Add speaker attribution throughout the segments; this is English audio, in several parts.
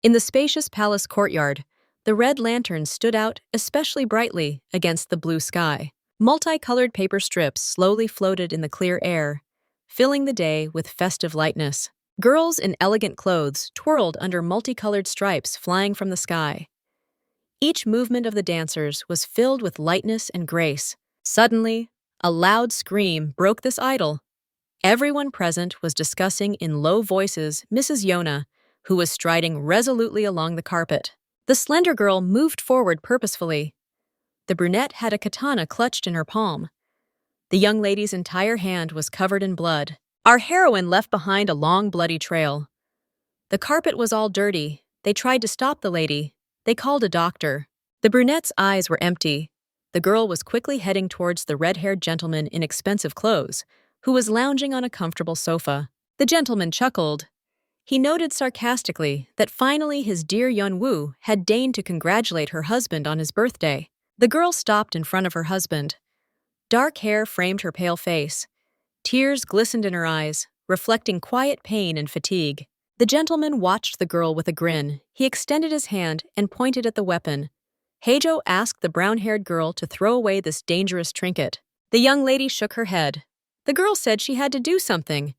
Speaker 1: In the spacious palace courtyard, the red lanterns stood out especially brightly against the blue sky. Multicolored paper strips slowly floated in the clear air, filling the day with festive lightness. Girls in elegant clothes twirled under multicolored stripes flying from the sky. Each movement of the dancers was filled with lightness and grace. Suddenly, a loud scream broke this idyll. Everyone present was discussing in low voices Mrs. Yona, who was striding resolutely along the carpet. The slender girl moved forward purposefully. The brunette had a katana clutched in her palm. The young lady's entire hand was covered in blood. Our heroine left behind a long, bloody trail. The carpet was all dirty. They tried to stop the lady. They called a doctor. The brunette's eyes were empty. The girl was quickly heading towards the red-haired gentleman in expensive clothes, who was lounging on a comfortable sofa. The gentleman chuckled. He noted sarcastically that finally his dear Yun-woo had deigned to congratulate her husband on his birthday. The girl stopped in front of her husband. Dark hair framed her pale face. Tears glistened in her eyes, reflecting quiet pain and fatigue. The gentleman watched the girl with a grin. He extended his hand and pointed at the weapon. Heijo asked the brown-haired girl to throw away this dangerous trinket. The young lady shook her head. The girl said she had to do something.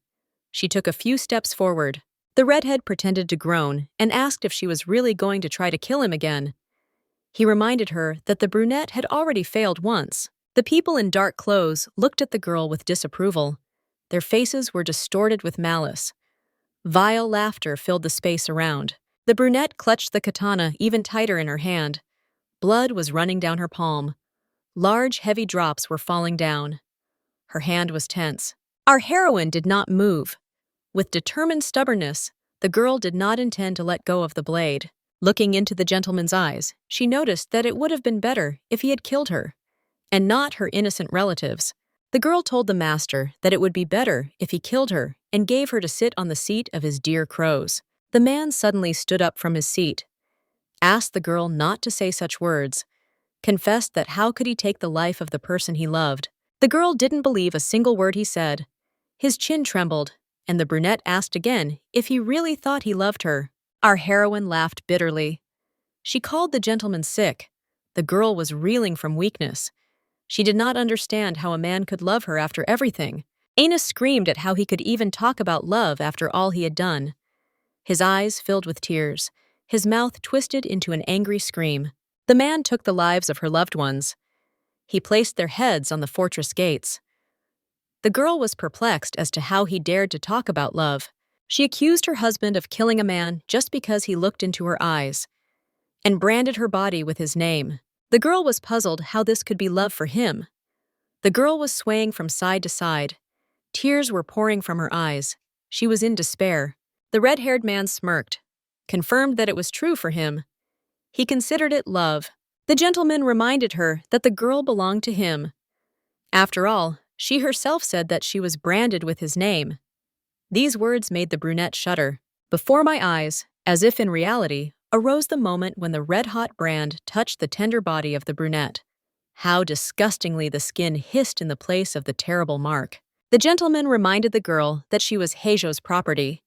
Speaker 1: She took a few steps forward. The redhead pretended to groan and asked if she was really going to try to kill him again. He reminded her that the brunette had already failed once. The people in dark clothes looked at the girl with disapproval. Their faces were distorted with malice. Vile laughter filled the space around. The brunette clutched the katana even tighter in her hand. Blood was running down her palm. Large, heavy drops were falling down. Her hand was tense. Our heroine did not move. With determined stubbornness, the girl did not intend to let go of the blade. Looking into the gentleman's eyes, she noticed that it would have been better if he had killed her, and not her innocent relatives. The girl told the master that it would be better if he killed her and gave her to sit on the seat of his dear crows. The man suddenly stood up from his seat, asked the girl not to say such words, confessed that how could he take the life of the person he loved. The girl didn't believe a single word he said. His chin trembled, and the brunette asked again if he really thought he loved her. Our heroine laughed bitterly. She called the gentleman sick. The girl was reeling from weakness. She did not understand how a man could love her after everything. Highness screamed at how he could even talk about love after all he had done. His eyes filled with tears, his mouth twisted into an angry scream. The man took the lives of her loved ones. He placed their heads on the fortress gates. The girl was perplexed as to how he dared to talk about love. She accused her husband of killing a man just because he looked into her eyes, and branded her body with his name. The girl was puzzled how this could be love for him. The girl was swaying from side to side. Tears were pouring from her eyes. She was in despair. The red-haired man smirked, confirmed that it was true for him. He considered it love. The gentleman reminded her that the girl belonged to him. After all, she herself said that she was branded with his name. These words made the brunette shudder. Before my eyes, as if in reality, arose the moment when the red-hot brand touched the tender body of the brunette. How disgustingly the skin hissed in the place of the terrible mark. The gentleman reminded the girl that she was Heijo's property.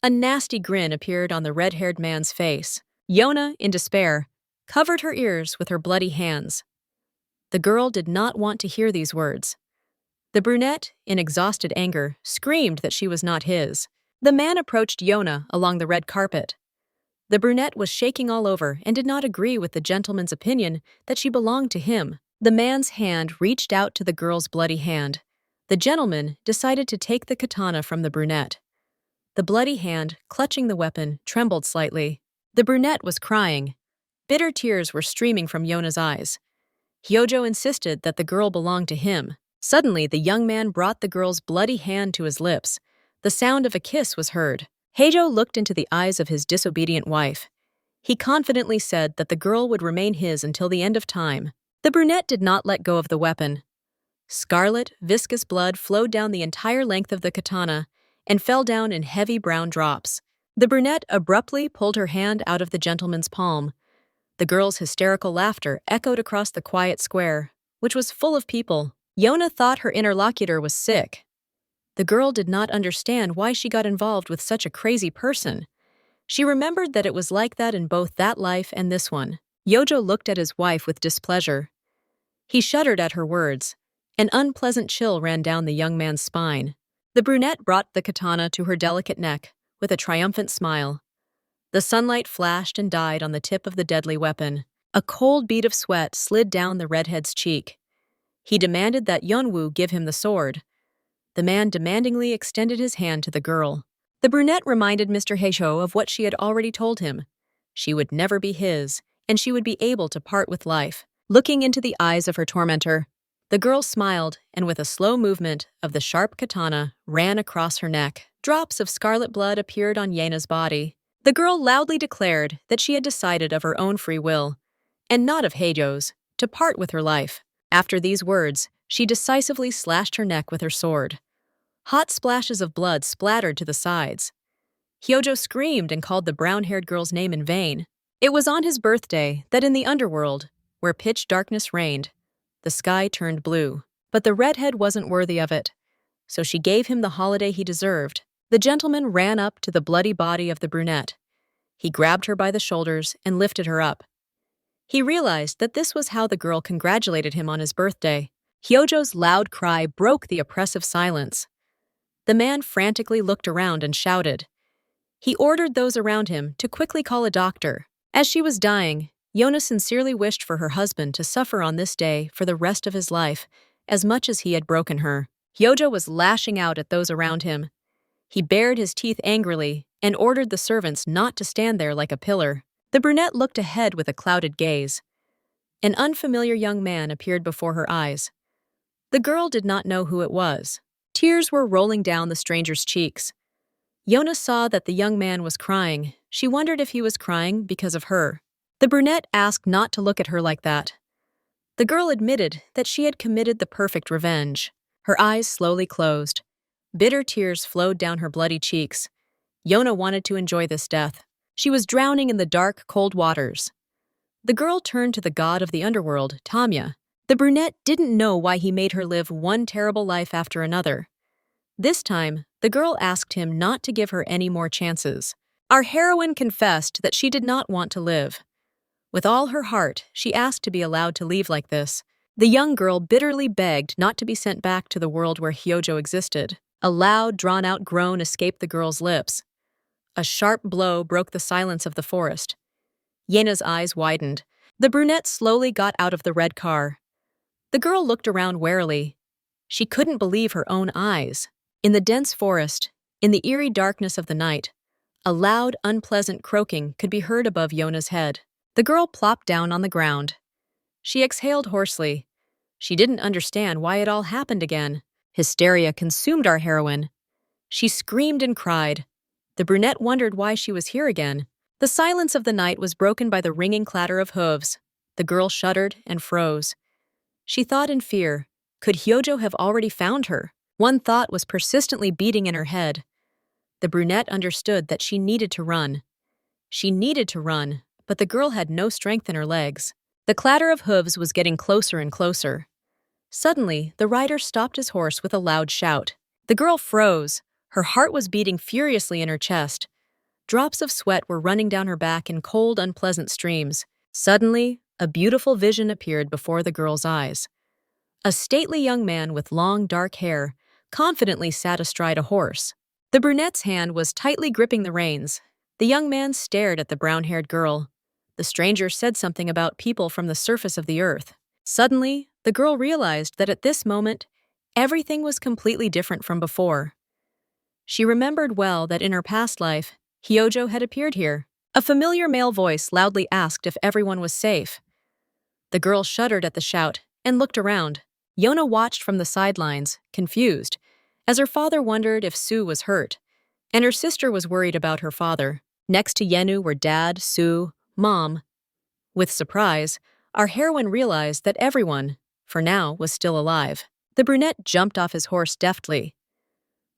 Speaker 1: A nasty grin appeared on the red-haired man's face. Yona, in despair, covered her ears with her bloody hands. The girl did not want to hear these words. The brunette, in exhausted anger, screamed that she was not his. The man approached Yona along the red carpet. The brunette was shaking all over and did not agree with the gentleman's opinion that she belonged to him. The man's hand reached out to the girl's bloody hand. The gentleman decided to take the katana from the brunette. The bloody hand, clutching the weapon, trembled slightly. The brunette was crying. Bitter tears were streaming from Yona's eyes. Hyojo insisted that the girl belonged to him. Suddenly, the young man brought the girl's bloody hand to his lips. The sound of a kiss was heard. Heijo looked into the eyes of his disobedient wife. He confidently said that the girl would remain his until the end of time. The brunette did not let go of the weapon. Scarlet, viscous blood flowed down the entire length of the katana and fell down in heavy brown drops. The brunette abruptly pulled her hand out of the gentleman's palm. The girl's hysterical laughter echoed across the quiet square, which was full of people. Yona thought her interlocutor was sick. The girl did not understand why she got involved with such a crazy person. She remembered that it was like that in both that life and this one. Yojo looked at his wife with displeasure. He shuddered at her words. An unpleasant chill ran down the young man's spine. The brunette brought the katana to her delicate neck with a triumphant smile. The sunlight flashed and died on the tip of the deadly weapon. A cold bead of sweat slid down the redhead's cheek. He demanded that Yeonwoo give him the sword. The man demandingly extended his hand to the girl. The brunette reminded Mr. Heisho of what she had already told him. She would never be his, and she would be able to part with life. Looking into the eyes of her tormentor, the girl smiled, and with a slow movement of the sharp katana ran across her neck. Drops of scarlet blood appeared on Yena's body. The girl loudly declared that she had decided of her own free will, and not of Heijo's, to part with her life. After these words, she decisively slashed her neck with her sword. Hot splashes of blood splattered to the sides. Hyojo screamed and called the brown-haired girl's name in vain. It was on his birthday that in the underworld, where pitch darkness reigned, the sky turned blue. But the redhead wasn't worthy of it, so she gave him the holiday he deserved. The gentleman ran up to the bloody body of the brunette. He grabbed her by the shoulders and lifted her up. He realized that this was how the girl congratulated him on his birthday. Hyojo's loud cry broke the oppressive silence. The man frantically looked around and shouted. He ordered those around him to quickly call a doctor. As she was dying, Yona sincerely wished for her husband to suffer on this day for the rest of his life, as much as he had broken her. Hyojo was lashing out at those around him. He bared his teeth angrily and ordered the servants not to stand there like a pillar. The brunette looked ahead with a clouded gaze. An unfamiliar young man appeared before her eyes. The girl did not know who it was. Tears were rolling down the stranger's cheeks. Yona saw that the young man was crying. She wondered if he was crying because of her. The brunette asked not to look at her like that. The girl admitted that she had committed the perfect revenge. Her eyes slowly closed. Bitter tears flowed down her bloody cheeks. Yona wanted to enjoy this death. She was drowning in the dark, cold waters. The girl turned to the god of the underworld, Tamya. The brunette didn't know why he made her live one terrible life after another. This time, the girl asked him not to give her any more chances. Our heroine confessed that she did not want to live. With all her heart, she asked to be allowed to leave like this. The young girl bitterly begged not to be sent back to the world where Hyojo existed. A loud, drawn-out groan escaped the girl's lips. A sharp blow broke the silence of the forest. Yena's eyes widened. The brunette slowly got out of the red car. The girl looked around warily. She couldn't believe her own eyes. In the dense forest, in the eerie darkness of the night, a loud, unpleasant croaking could be heard above Yona's head. The girl plopped down on the ground. She exhaled hoarsely. She didn't understand why it all happened again. Hysteria consumed our heroine. She screamed and cried. The brunette wondered why she was here again. The silence of the night was broken by the ringing clatter of hooves. The girl shuddered and froze. She thought in fear, could Hyojo have already found her? One thought was persistently beating in her head. The brunette understood that she needed to run. She needed to run, but the girl had no strength in her legs. The clatter of hooves was getting closer and closer. Suddenly, the rider stopped his horse with a loud shout. The girl froze. Her heart was beating furiously in her chest. Drops of sweat were running down her back in cold, unpleasant streams. Suddenly, a beautiful vision appeared before the girl's eyes. A stately young man with long, dark hair confidently sat astride a horse. The brunette's hand was tightly gripping the reins. The young man stared at the brown-haired girl. The stranger said something about people from the surface of the earth. Suddenly, the girl realized that at this moment, everything was completely different from before. She remembered well that in her past life, Hyojo had appeared here. A familiar male voice loudly asked if everyone was safe. The girl shuddered at the shout and looked around. Yona watched from the sidelines, confused, as her father wondered if Sue was hurt, and her sister was worried about her father. Next to Yenu were Dad, Sue, Mom. With surprise, our heroine realized that everyone, for now, was still alive. The brunette jumped off his horse deftly.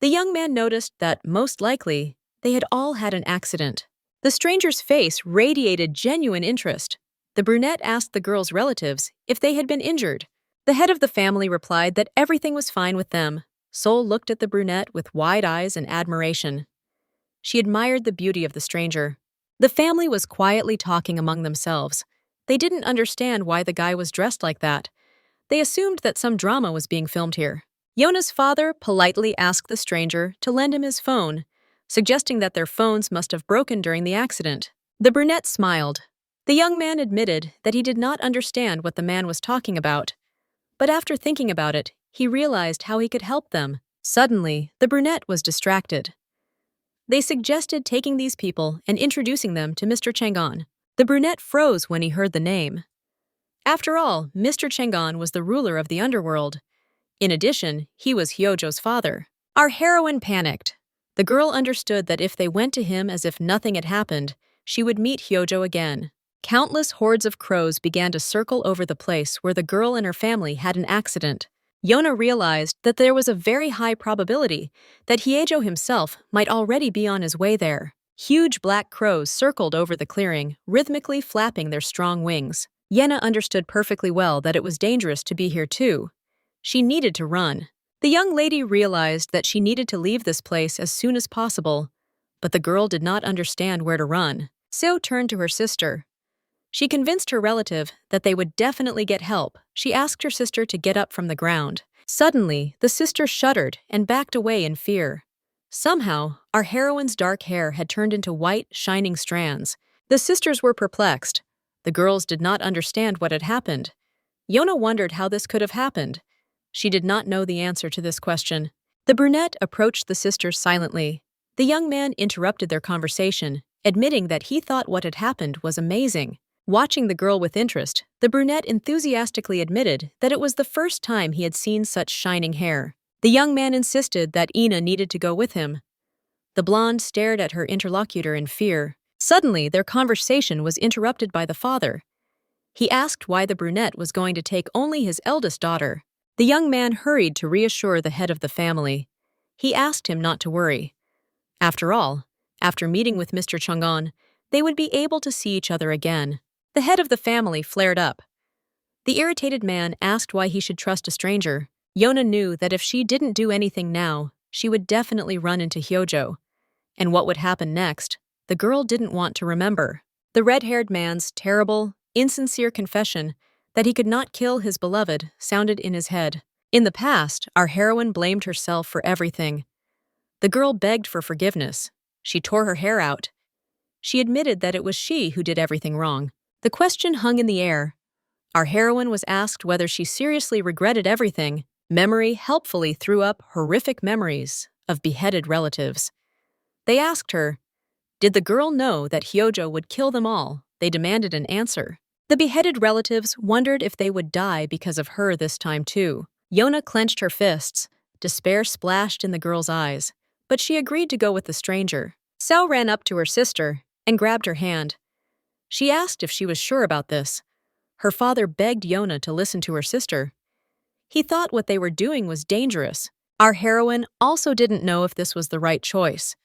Speaker 1: The young man noticed that, most likely, they had all had an accident. The stranger's face radiated genuine interest. The brunette asked the girl's relatives if they had been injured. The head of the family replied that everything was fine with them. Sol looked at the brunette with wide eyes and admiration. She admired the beauty of the stranger. The family was quietly talking among themselves. They didn't understand why the guy was dressed like that. They assumed that some drama was being filmed here. Yona's father politely asked the stranger to lend him his phone, suggesting that their phones must have broken during the accident. The brunette smiled. The young man admitted that he did not understand what the man was talking about, but after thinking about it, he realized how he could help them. Suddenly, the brunette was distracted. They suggested taking these people and introducing them to Mr. Chang'an. The brunette froze when he heard the name. After all, Mr. Chang'an was the ruler of the underworld. In addition, he was Hyojo's father. Our heroine panicked. The girl understood that if they went to him as if nothing had happened, she would meet Hyojo again. Countless hordes of crows began to circle over the place where the girl and her family had an accident. Yona realized that there was a very high probability that Hyejo himself might already be on his way there. Huge black crows circled over the clearing, rhythmically flapping their strong wings. Yena understood perfectly well that it was dangerous to be here too. She needed to run. The young lady realized that she needed to leave this place as soon as possible, but the girl did not understand where to run. Seo turned to her sister. She convinced her relative that they would definitely get help. She asked her sister to get up from the ground. Suddenly, the sister shuddered and backed away in fear. Somehow, our heroine's dark hair had turned into white, shining strands. The sisters were perplexed. The girls did not understand what had happened. Yona wondered how this could have happened. She did not know the answer to this question. The brunette approached the sisters silently. The young man interrupted their conversation, admitting that he thought what had happened was amazing. Watching the girl with interest, the brunette enthusiastically admitted that it was the first time he had seen such shining hair. The young man insisted that Ina needed to go with him. The blonde stared at her interlocutor in fear. Suddenly, their conversation was interrupted by the father. He asked why the brunette was going to take only his eldest daughter. The young man hurried to reassure the head of the family. He asked him not to worry. After all, after meeting with Mr. Chang'an, they would be able to see each other again. The head of the family flared up. The irritated man asked why he should trust a stranger. Yona knew that if she didn't do anything now, she would definitely run into Hyojo. And what would happen next, the girl didn't want to remember. The red-haired man's terrible, insincere confession that he could not kill his beloved sounded in his head. In the past, our heroine blamed herself for everything. The girl begged for forgiveness. She tore her hair out. She admitted that it was she who did everything wrong. The question hung in the air. Our heroine was asked whether she seriously regretted everything. Memory helpfully threw up horrific memories of beheaded relatives. They asked her, did the girl know that Hyojo would kill them all? They demanded an answer. The beheaded relatives wondered if they would die because of her this time too. Yona clenched her fists. Despair splashed in the girl's eyes, but she agreed to go with the stranger. Seo ran up to her sister and grabbed her hand. She asked if she was sure about this. Her father begged Yona to listen to her sister. He thought what they were doing was dangerous. Our heroine also didn't know if this was the right choice.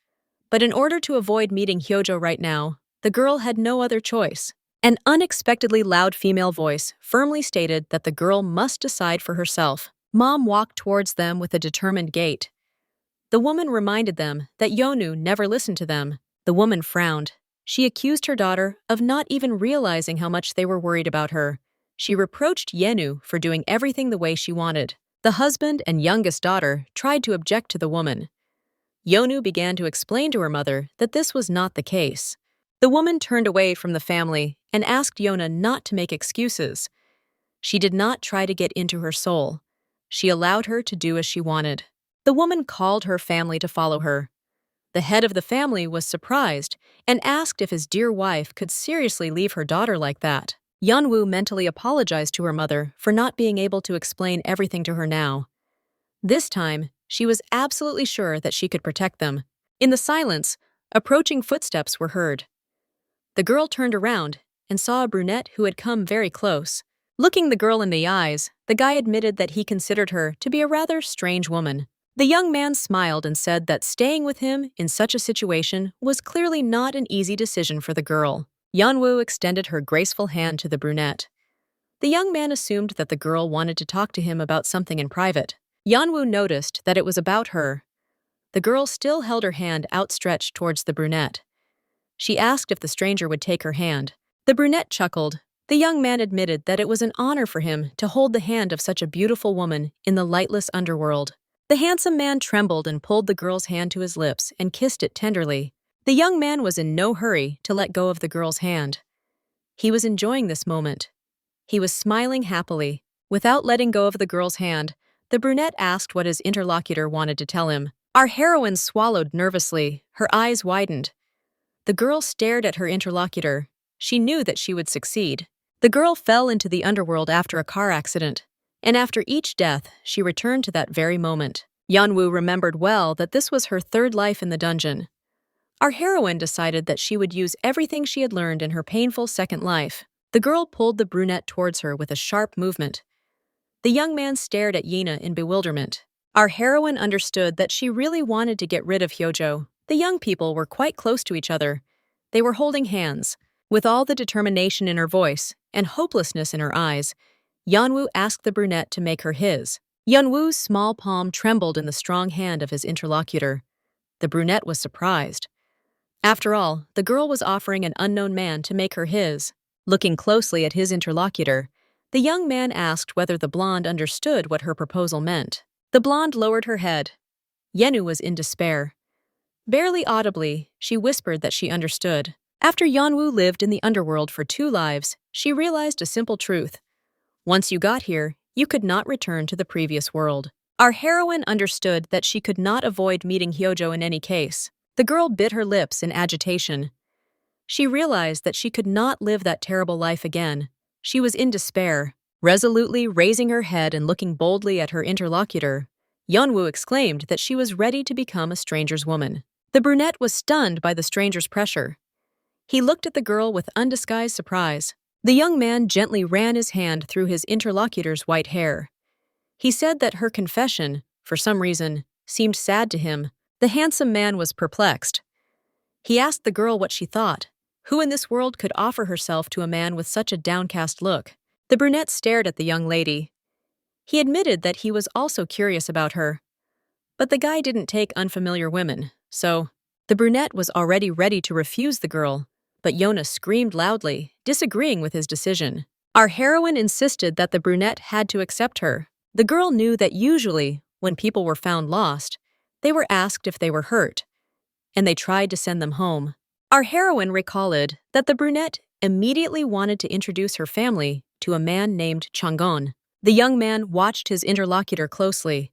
Speaker 1: But in order to avoid meeting Hyojo right now, the girl had no other choice. An unexpectedly loud female voice firmly stated that the girl must decide for herself. Mom walked towards them with a determined gait. The woman reminded them that Yonu never listened to them. The woman frowned. She accused her daughter of not even realizing how much they were worried about her. She reproached Yenu for doing everything the way she wanted. The husband and youngest daughter tried to object to the woman. Yonu began to explain to her mother that this was not the case. The woman turned away from the family and asked Yona not to make excuses. She did not try to get into her soul. She allowed her to do as she wanted. The woman called her family to follow her. The head of the family was surprised and asked if his dear wife could seriously leave her daughter like that. Yeonwoo mentally apologized to her mother for not being able to explain everything to her now. This time, she was absolutely sure that she could protect them. In the silence, approaching footsteps were heard. The girl turned around and saw a brunette who had come very close. Looking the girl in the eyes, the guy admitted that he considered her to be a rather strange woman. The young man smiled and said that staying with him in such a situation was clearly not an easy decision for the girl. Yeonwoo extended her graceful hand to the brunette. The young man assumed that the girl wanted to talk to him about something in private. Yeonwoo noticed that it was about her. The girl still held her hand outstretched towards the brunette. She asked if the stranger would take her hand. The brunette chuckled. The young man admitted that it was an honor for him to hold the hand of such a beautiful woman in the lightless underworld. The handsome man trembled and pulled the girl's hand to his lips and kissed it tenderly. The young man was in no hurry to let go of the girl's hand. He was enjoying this moment. He was smiling happily. Without letting go of the girl's hand, the brunette asked what his interlocutor wanted to tell him. Our heroine swallowed nervously. Her eyes widened. The girl stared at her interlocutor. She knew that she would succeed. The girl fell into the underworld after a car accident, and after each death, she returned to that very moment. Yeonwoo remembered well that this was her third life in the dungeon. Our heroine decided that she would use everything she had learned in her painful second life. The girl pulled the brunette towards her with a sharp movement. The young man stared at Yina in bewilderment. Our heroine understood that she really wanted to get rid of Hyojo. The young people were quite close to each other. They were holding hands. With all the determination in her voice and hopelessness in her eyes, Yeonwoo asked the brunette to make her his. Yeonwoo's small palm trembled in the strong hand of his interlocutor. The brunette was surprised. After all, the girl was offering an unknown man to make her his. Looking closely at his interlocutor, the young man asked whether the blonde understood what her proposal meant. The blonde lowered her head. Yeonwoo was in despair. Barely audibly, she whispered that she understood. After Yeonwoo lived in the underworld for 2 lives, she realized a simple truth. Once you got here, you could not return to the previous world. Our heroine understood that she could not avoid meeting Hyojo in any case. The girl bit her lips in agitation. She realized that she could not live that terrible life again. She was in despair. Resolutely raising her head and looking boldly at her interlocutor, Yeonwoo exclaimed that she was ready to become a stranger's woman. The brunette was stunned by the stranger's pressure. He looked at the girl with undisguised surprise. The young man gently ran his hand through his interlocutor's white hair. He said that her confession, for some reason, seemed sad to him. The handsome man was perplexed. He asked the girl what she thought. Who in this world could offer herself to a man with such a downcast look? The brunette stared at the young lady. He admitted that he was also curious about her. But the guy didn't take unfamiliar women, so the brunette was already ready to refuse the girl. But Yona screamed loudly, disagreeing with his decision. Our heroine insisted that the brunette had to accept her. The girl knew that usually, when people were found lost, they were asked if they were hurt, and they tried to send them home. Our heroine recalled that the brunette immediately wanted to introduce her family to a man named Changon. The young man watched his interlocutor closely.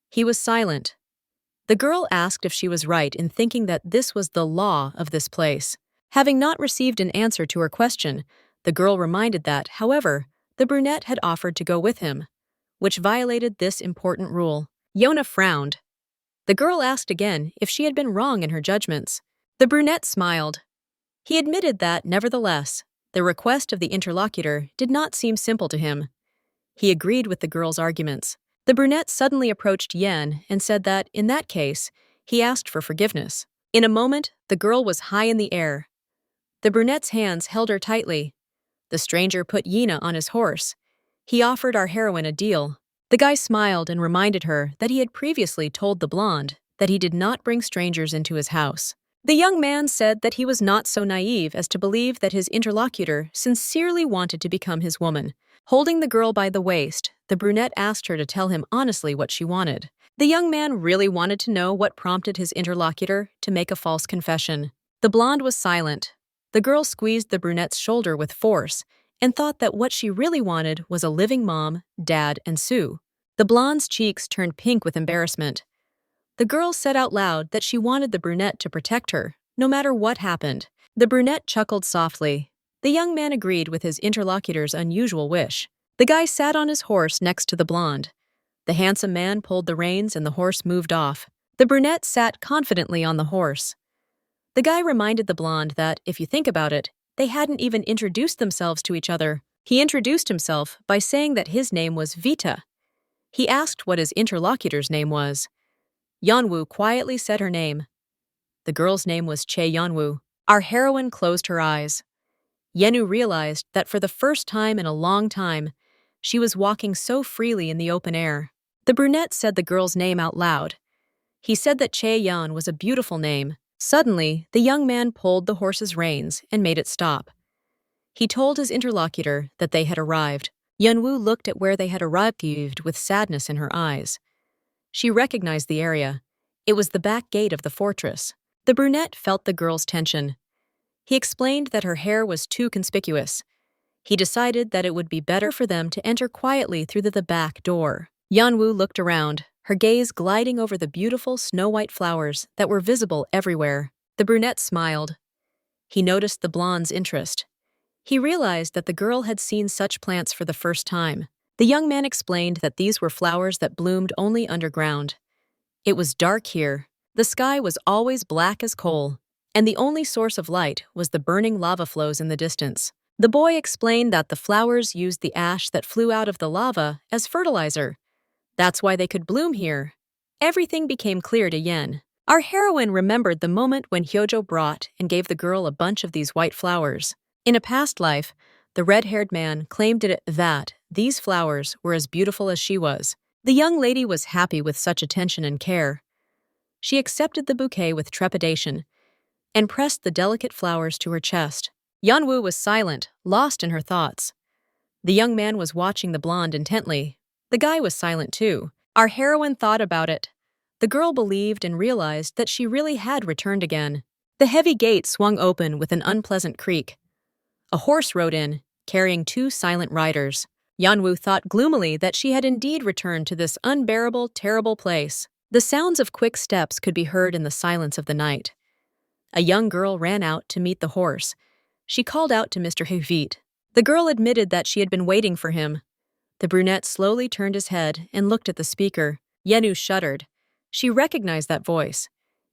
Speaker 1: He was silent. The girl asked if she was right in thinking that this was the law of this place. Having not received an answer to her question, the girl reminded that, however, the brunette had offered to go with him, which violated this important rule. Yona frowned. The girl asked again if she had been wrong in her judgments. The brunette smiled. He admitted that, nevertheless, the request of the interlocutor did not seem simple to him. He agreed with the girl's arguments. The brunette suddenly approached Yen and said that, in that case, he asked for forgiveness. In a moment, the girl was high in the air. The brunette's hands held her tightly. The stranger put Yina on his horse. He offered our heroine a deal. The guy smiled and reminded her that he had previously told the blonde that he did not bring strangers into his house. The young man said that he was not so naive as to believe that his interlocutor sincerely wanted to become his woman. Holding the girl by the waist, the brunette asked her to tell him honestly what she wanted. The young man really wanted to know what prompted his interlocutor to make a false confession. The blonde was silent. The girl squeezed the brunette's shoulder with force and thought that what she really wanted was a living mom, dad, and Sue. The blonde's cheeks turned pink with embarrassment. The girl said out loud that she wanted the brunette to protect her, no matter what happened. The brunette chuckled softly. The young man agreed with his interlocutor's unusual wish. The guy sat on his horse next to the blonde. The handsome man pulled the reins and the horse moved off. The brunette sat confidently on the horse. The guy reminded the blonde that, if you think about it, they hadn't even introduced themselves to each other. He introduced himself by saying that his name was Vita. He asked what his interlocutor's name was. Yeonwoo quietly said her name. The girl's name was Chae Yeonwoo. Our heroine closed her eyes. Yeonwoo realized that for the first time in a long time, she was walking so freely in the open air. The brunette said the girl's name out loud. He said that Chae Yeon was a beautiful name. Suddenly, the young man pulled the horse's reins and made it stop. He told his interlocutor that they had arrived. Yunwoo looked at where they had arrived with sadness in her eyes. She recognized the area. It was the back gate of the fortress. The brunette felt the girl's tension. He explained that her hair was too conspicuous. He decided that it would be better for them to enter quietly through the back door. Yunwoo looked around, her gaze gliding over the beautiful snow-white flowers that were visible everywhere. The brunette smiled. He noticed the blonde's interest. He realized that the girl had seen such plants for the first time. The young man explained that these were flowers that bloomed only underground. It was dark here. The sky was always black as coal, and the only source of light was the burning lava flows in the distance. The boy explained that the flowers used the ash that flew out of the lava as fertilizer. That's why they could bloom here. Everything became clear to Yen. Our heroine remembered the moment when Hyojo brought and gave the girl a bunch of these white flowers. In a past life, the red-haired man claimed that these flowers were as beautiful as she was. The young lady was happy with such attention and care. She accepted the bouquet with trepidation and pressed the delicate flowers to her chest. Yunwoo was silent, lost in her thoughts. The young man was watching the blonde intently. The guy was silent too. Our heroine thought about it. The girl believed and realized that she really had returned again. The heavy gate swung open with an unpleasant creak. A horse rode in, carrying two silent riders. Yunwoo thought gloomily that she had indeed returned to this unbearable, terrible place. The sounds of quick steps could be heard in the silence of the night. A young girl ran out to meet the horse. She called out to Mr. Huvit. The girl admitted that she had been waiting for him. The brunette slowly turned his head and looked at the speaker. Yenu shuddered. She recognized that voice.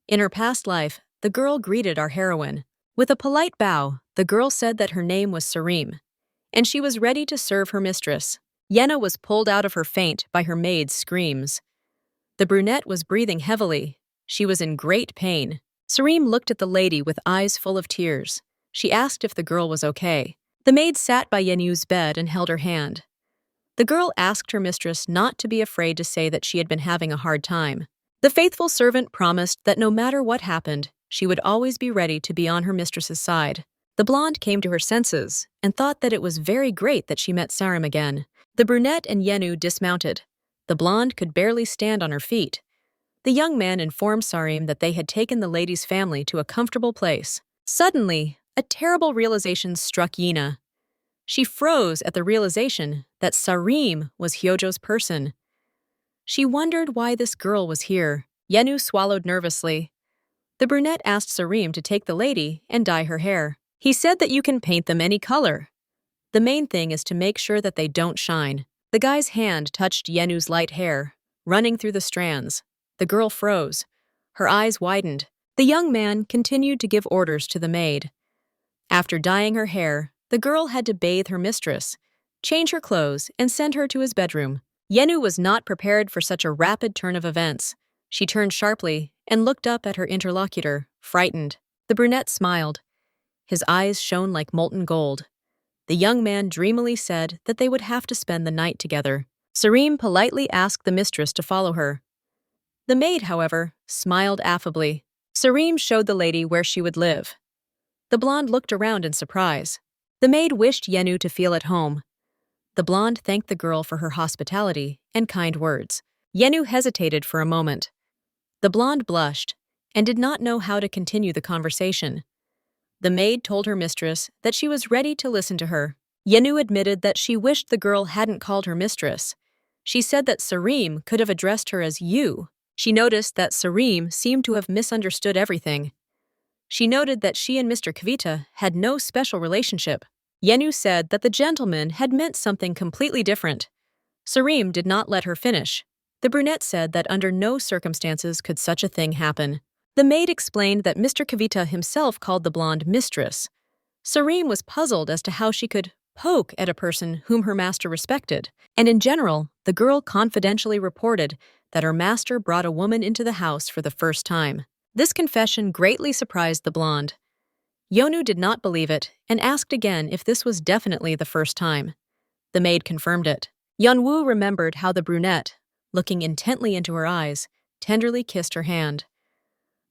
Speaker 1: In her past life, the girl greeted our heroine. With a polite bow, the girl said that her name was Sarim, and she was ready to serve her mistress. Yena was pulled out of her faint by her maid's screams. The brunette was breathing heavily. She was in great pain. Sarim looked at the lady with eyes full of tears. She asked if the girl was okay. The maid sat by Yenu's bed and held her hand. The girl asked her mistress not to be afraid to say that she had been having a hard time. The faithful servant promised that no matter what happened, she would always be ready to be on her mistress's side. The blonde came to her senses and thought that it was very great that she met Sarim again. The brunette and Yenu dismounted. The blonde could barely stand on her feet. The young man informed Sarim that they had taken the lady's family to a comfortable place. Suddenly, a terrible realization struck Yena. She froze at the realization that Sarim was Hyojo's person. She wondered why this girl was here. Yenu swallowed nervously. The brunette asked Sarim to take the lady and dye her hair. He said that you can paint them any color. The main thing is to make sure that they don't shine. The guy's hand touched Yenu's light hair, running through the strands. The girl froze. Her eyes widened. The young man continued to give orders to the maid. After dyeing her hair, the girl had to bathe her mistress, change her clothes, and send her to his bedroom. Yenu was not prepared for such a rapid turn of events. She turned sharply and looked up at her interlocutor, frightened. The brunette smiled. His eyes shone like molten gold. The young man dreamily said that they would have to spend the night together. Sarim politely asked the mistress to follow her. The maid, however, smiled affably. Sarim showed the lady where she would live. The blonde looked around in surprise. The maid wished Yenu to feel at home. The blonde thanked the girl for her hospitality and kind words. Yenu hesitated for a moment. The blonde blushed and did not know how to continue the conversation. The maid told her mistress that she was ready to listen to her. Yenu admitted that she wished the girl hadn't called her mistress. She said that Sarim could have addressed her as you. She noticed that Sarim seemed to have misunderstood everything. She noted that she and Mr. Kavita had no special relationship. Yenu said that the gentleman had meant something completely different. Sarim did not let her finish. The brunette said that under no circumstances could such a thing happen. The maid explained that Mr. Kavita himself called the blonde mistress. Sarim was puzzled as to how she could poke at a person whom her master respected, and in general, the girl confidentially reported that her master brought a woman into the house for the first time. This confession greatly surprised the blonde. Yonu did not believe it and asked again if this was definitely the first time. The maid confirmed it. Yunwoo remembered how the brunette, looking intently into her eyes, tenderly kissed her hand.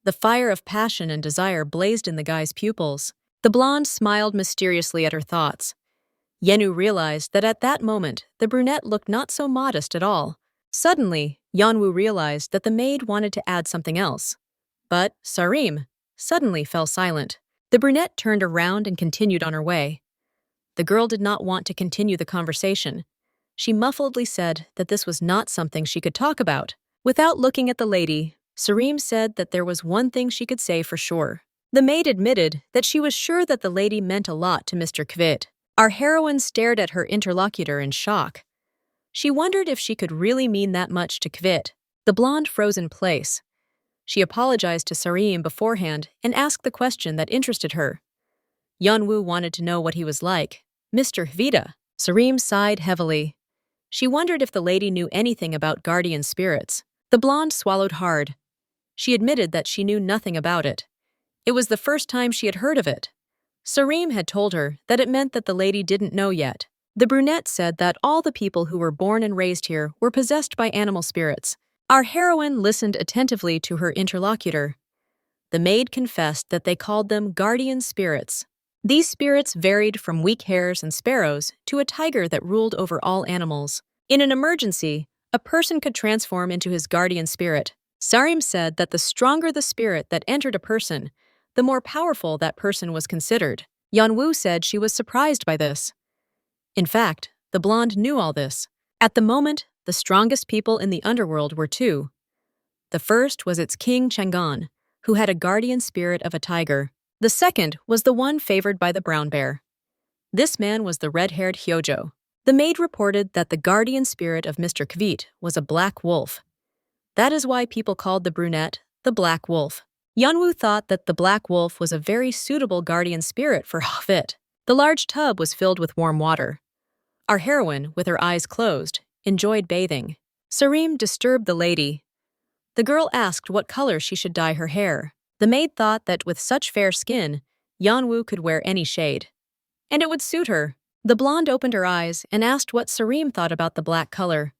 Speaker 1: The fire of passion and desire blazed in the guy's pupils. The blonde smiled mysteriously at her thoughts. Yenu realized that at that moment, the brunette looked not so modest at all. Suddenly, Yanwu realized that the maid wanted to add something else. But Sarim suddenly fell silent. The brunette turned around and continued on her way. The girl did not want to continue the conversation. She muffledly said that this was not something she could talk about. Without looking at the lady, Sarim said that there was one thing she could say for sure. The maid admitted that she was sure that the lady meant a lot to Mr. Kvit. Our heroine stared at her interlocutor in shock. She wondered if she could really mean that much to Kvit. The blonde froze in place. She apologized to Sarim beforehand and asked the question that interested her. Yanwu wanted to know what he was like. Mr. Hvita. Sarim sighed heavily. She wondered if the lady knew anything about guardian spirits. The blonde swallowed hard. She admitted that she knew nothing about it. It was the first time she had heard of it. Sarim had told her that it meant that the lady didn't know yet. The brunette said that all the people who were born and raised here were possessed by animal spirits. Our heroine listened attentively to her interlocutor. The maid confessed that they called them guardian spirits. These spirits varied from weak hares and sparrows to a tiger that ruled over all animals. In an emergency, a person could transform into his guardian spirit. Sarim said that the stronger the spirit that entered a person, the more powerful that person was considered. Yanwu said she was surprised by this. In fact, the blonde knew all this. At the moment, the strongest people in the underworld were two. The first was its king Chang'an, who had a guardian spirit of a tiger. The second was the one favored by the brown bear. This man was the red-haired Hyojo. The maid reported that the guardian spirit of Mr. Kvit was a black wolf. That is why people called the brunette the Black Wolf. Yanwu thought that the Black Wolf was a very suitable guardian spirit for Kvit. The large tub was filled with warm water. Our heroine, with her eyes closed, enjoyed bathing. Sarim disturbed the lady. The girl asked what color she should dye her hair. The maid thought that with such fair skin, Yanwu could wear any shade. And it would suit her. The blonde opened her eyes and asked what Sarim thought about the black color.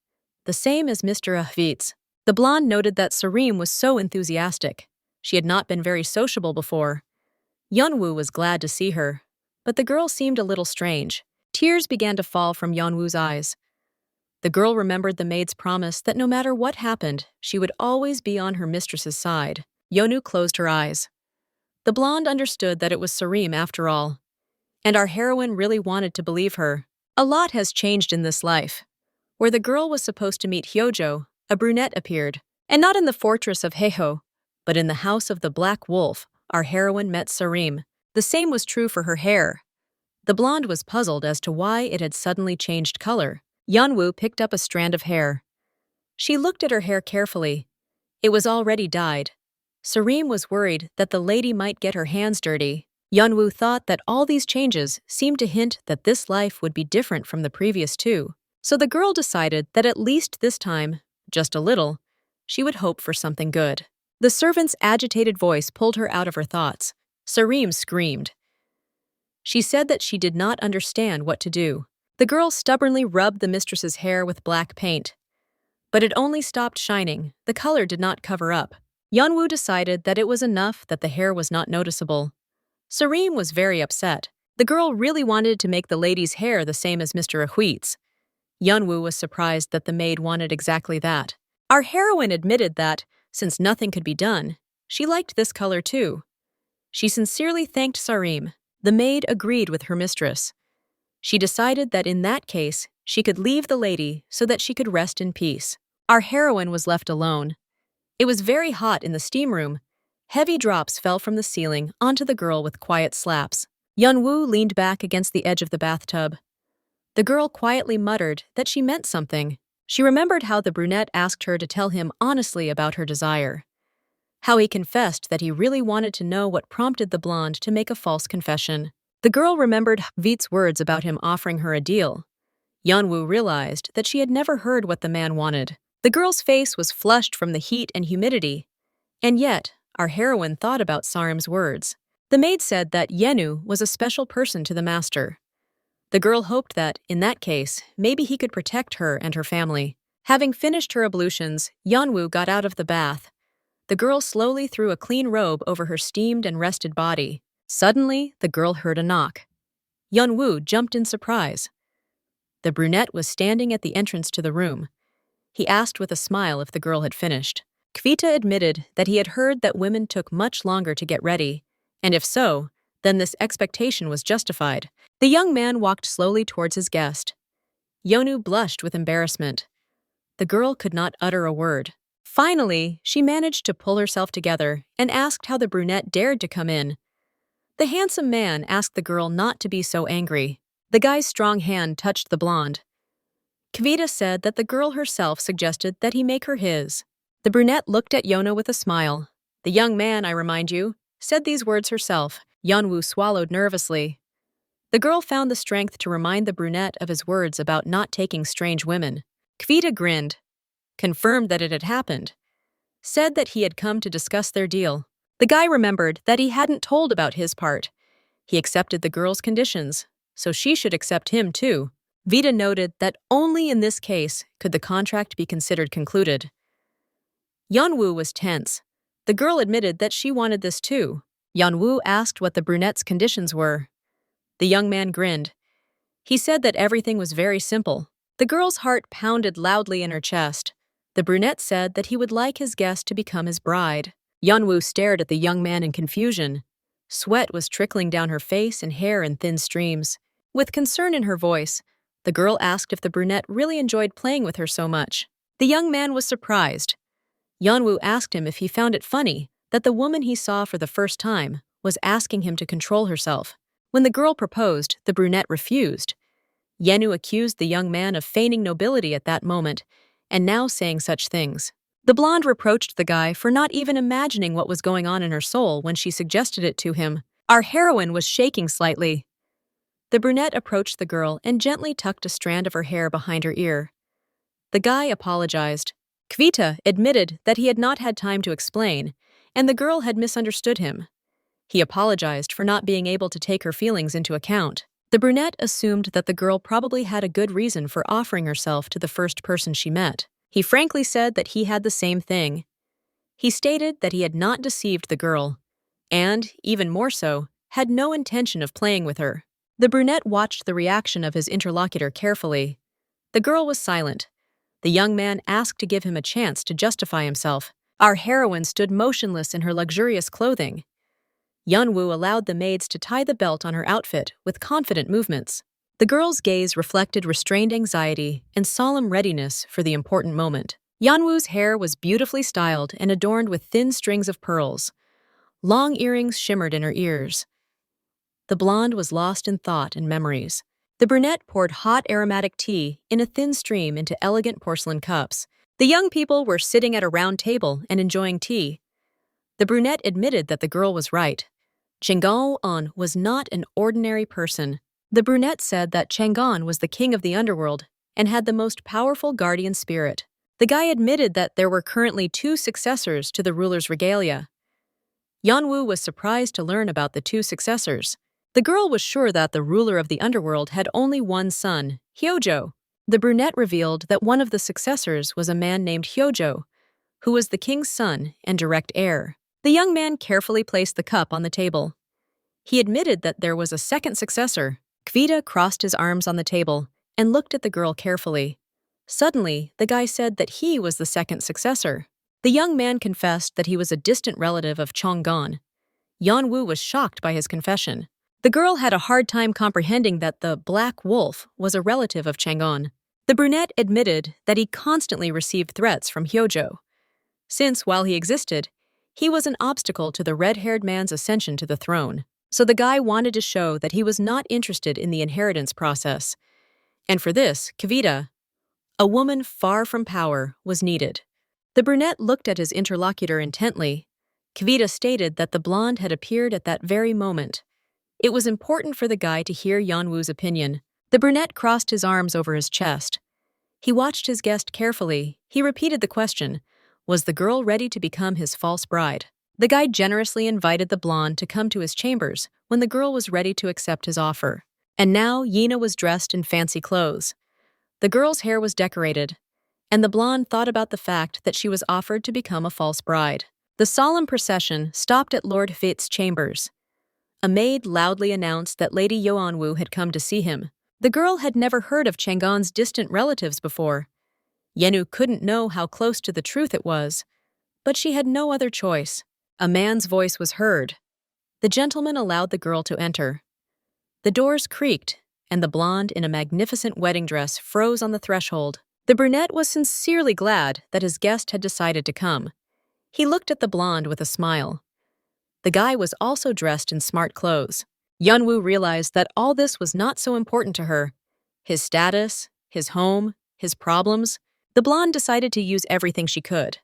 Speaker 1: The same as Mr. Ahvit's. The blonde noted that Sarim was so enthusiastic. She had not been very sociable before. Yanwu was glad to see her, but the girl seemed a little strange. Tears began to fall from Yanwu's eyes. The girl remembered the maid's promise that no matter what happened, she would always be on her mistress's side. Yonu closed her eyes. The blonde understood that it was Sarim after all. And our heroine really wanted to believe her. A lot has changed in this life. Where the girl was supposed to meet Hyojo, a brunette appeared. And not in the fortress of Heiho, but in the house of the Black Wolf, our heroine met Sarim. The same was true for her hair. The blonde was puzzled as to why it had suddenly changed color. Yanwu picked up a strand of hair. She looked at her hair carefully. It was already dyed. Sarim was worried that the lady might get her hands dirty. Yanwu thought that all these changes seemed to hint that this life would be different from the previous two. So the girl decided that at least this time, just a little, she would hope for something good. The servant's agitated voice pulled her out of her thoughts. Sarim screamed. She said that she did not understand what to do. The girl stubbornly rubbed the mistress's hair with black paint. But it only stopped shining. The color did not cover up. Yanwu decided that it was enough that the hair was not noticeable. Sarim was very upset. The girl really wanted to make the lady's hair the same as Mr. Ahuit's. Yanwu was surprised that the maid wanted exactly that. Our heroine admitted that, since nothing could be done, she liked this color too. She sincerely thanked Sarim. The maid agreed with her mistress. She decided that in that case, she could leave the lady so that she could rest in peace. Our heroine was left alone. It was very hot in the steam room. Heavy drops fell from the ceiling onto the girl with quiet slaps. Yanwu leaned back against the edge of the bathtub. The girl quietly muttered that she meant something. She remembered how the brunette asked her to tell him honestly about her desire. How he confessed that he really wanted to know what prompted the blonde to make a false confession. The girl remembered Hvit's words about him offering her a deal. Yanwu realized that she had never heard what the man wanted. The girl's face was flushed from the heat and humidity. And yet, our heroine thought about Sarim's words. The maid said that Yenu was a special person to the master. The girl hoped that, in that case, maybe he could protect her and her family. Having finished her ablutions, Yanwu got out of the bath. The girl slowly threw a clean robe over her steamed and rested body. Suddenly, the girl heard a knock. Yeonwoo jumped in surprise. The brunette was standing at the entrance to the room. He asked with a smile if the girl had finished. Kvita admitted that he had heard that women took much longer to get ready, and if so, then this expectation was justified. The young man walked slowly towards his guest. Yeonwoo blushed with embarrassment. The girl could not utter a word. Finally, she managed to pull herself together and asked how the brunette dared to come in. The handsome man asked the girl not to be so angry. The guy's strong hand touched the blonde. Kvita said that the girl herself suggested that he make her his. The brunette looked at Yeonwoo with a smile. The young man, I remind you, said these words herself. Yeonwoo swallowed nervously. The girl found the strength to remind the brunette of his words about not taking strange women. Kvita grinned, confirmed that it had happened, said that he had come to discuss their deal. The guy remembered that he hadn't told about his part. He accepted the girl's conditions, so she should accept him too. Vita noted that only in this case could the contract be considered concluded. Yeonwoo was tense. The girl admitted that she wanted this too. Yeonwoo asked what the brunette's conditions were. The young man grinned. He said that everything was very simple. The girl's heart pounded loudly in her chest. The brunette said that he would like his guest to become his bride. Yeonwoo stared at the young man in confusion. Sweat was trickling down her face and hair in thin streams. With concern in her voice, the girl asked if the brunette really enjoyed playing with her so much. The young man was surprised. Yeonwoo asked him if he found it funny that the woman he saw for the first time was asking him to control herself. When the girl proposed, the brunette refused. Yeonwoo accused the young man of feigning nobility at that moment and now saying such things. The blonde reproached the guy for not even imagining what was going on in her soul when she suggested it to him. Our heroine was shaking slightly. The brunette approached the girl and gently tucked a strand of her hair behind her ear. The guy apologized. Kvita admitted that he had not had time to explain, and the girl had misunderstood him. He apologized for not being able to take her feelings into account. The brunette assumed that the girl probably had a good reason for offering herself to the first person she met. He frankly said that he had the same thing. He stated that he had not deceived the girl, and, even more so, had no intention of playing with her. The brunette watched the reaction of his interlocutor carefully. The girl was silent. The young man asked to give him a chance to justify himself. Our heroine stood motionless in her luxurious clothing. Yeonwoo allowed the maids to tie the belt on her outfit with confident movements. The girl's gaze reflected restrained anxiety and solemn readiness for the important moment. Yeonwoo's hair was beautifully styled and adorned with thin strings of pearls. Long earrings shimmered in her ears. The blonde was lost in thought and memories. The brunette poured hot aromatic tea in a thin stream into elegant porcelain cups. The young people were sitting at a round table and enjoying tea. The brunette admitted that the girl was right. Chang'an was not an ordinary person. The brunette said that Chang'an was the king of the underworld and had the most powerful guardian spirit. The guy admitted that there were currently 2 successors to the ruler's regalia. Yeonwoo was surprised to learn about the 2 successors. The girl was sure that the ruler of the underworld had only one son, Hyojo. The brunette revealed that one of the successors was a man named Hyojo, who was the king's son and direct heir. The young man carefully placed the cup on the table. He admitted that there was a second successor. Kvita crossed his arms on the table and looked at the girl carefully. Suddenly, the guy said that he was the second successor. The young man confessed that he was a distant relative of Chang'an. Yeonwoo was shocked by his confession. The girl had a hard time comprehending that the Black Wolf was a relative of Chang'an. The brunette admitted that he constantly received threats from Hyojo, since, while he existed, he was an obstacle to the red-haired man's ascension to the throne. So the guy wanted to show that he was not interested in the inheritance process. And for this, Kvita, a woman far from power, was needed. The brunette looked at his interlocutor intently. Kvita stated that the blonde had appeared at that very moment. It was important for the guy to hear Yeonwoo's opinion. The brunette crossed his arms over his chest. He watched his guest carefully. He repeated the question, was the girl ready to become his false bride? The guy generously invited the blonde to come to his chambers when the girl was ready to accept his offer. And now Yeena was dressed in fancy clothes. The girl's hair was decorated, and the blonde thought about the fact that she was offered to become a false bride. The solemn procession stopped at Lord Fit's chambers. A maid loudly announced that Lady Yeonwoo had come to see him. The girl had never heard of Chang'an's distant relatives before. Yenu couldn't know how close to the truth it was, but she had no other choice. A man's voice was heard. The gentleman allowed the girl to enter. The doors creaked, and the blonde in a magnificent wedding dress froze on the threshold. The brunette was sincerely glad that his guest had decided to come. He looked at the blonde with a smile. The guy was also dressed in smart clothes. Yeonwoo realized that all this was not so important to her. His status, his home, his problems. The blonde decided to use everything she could.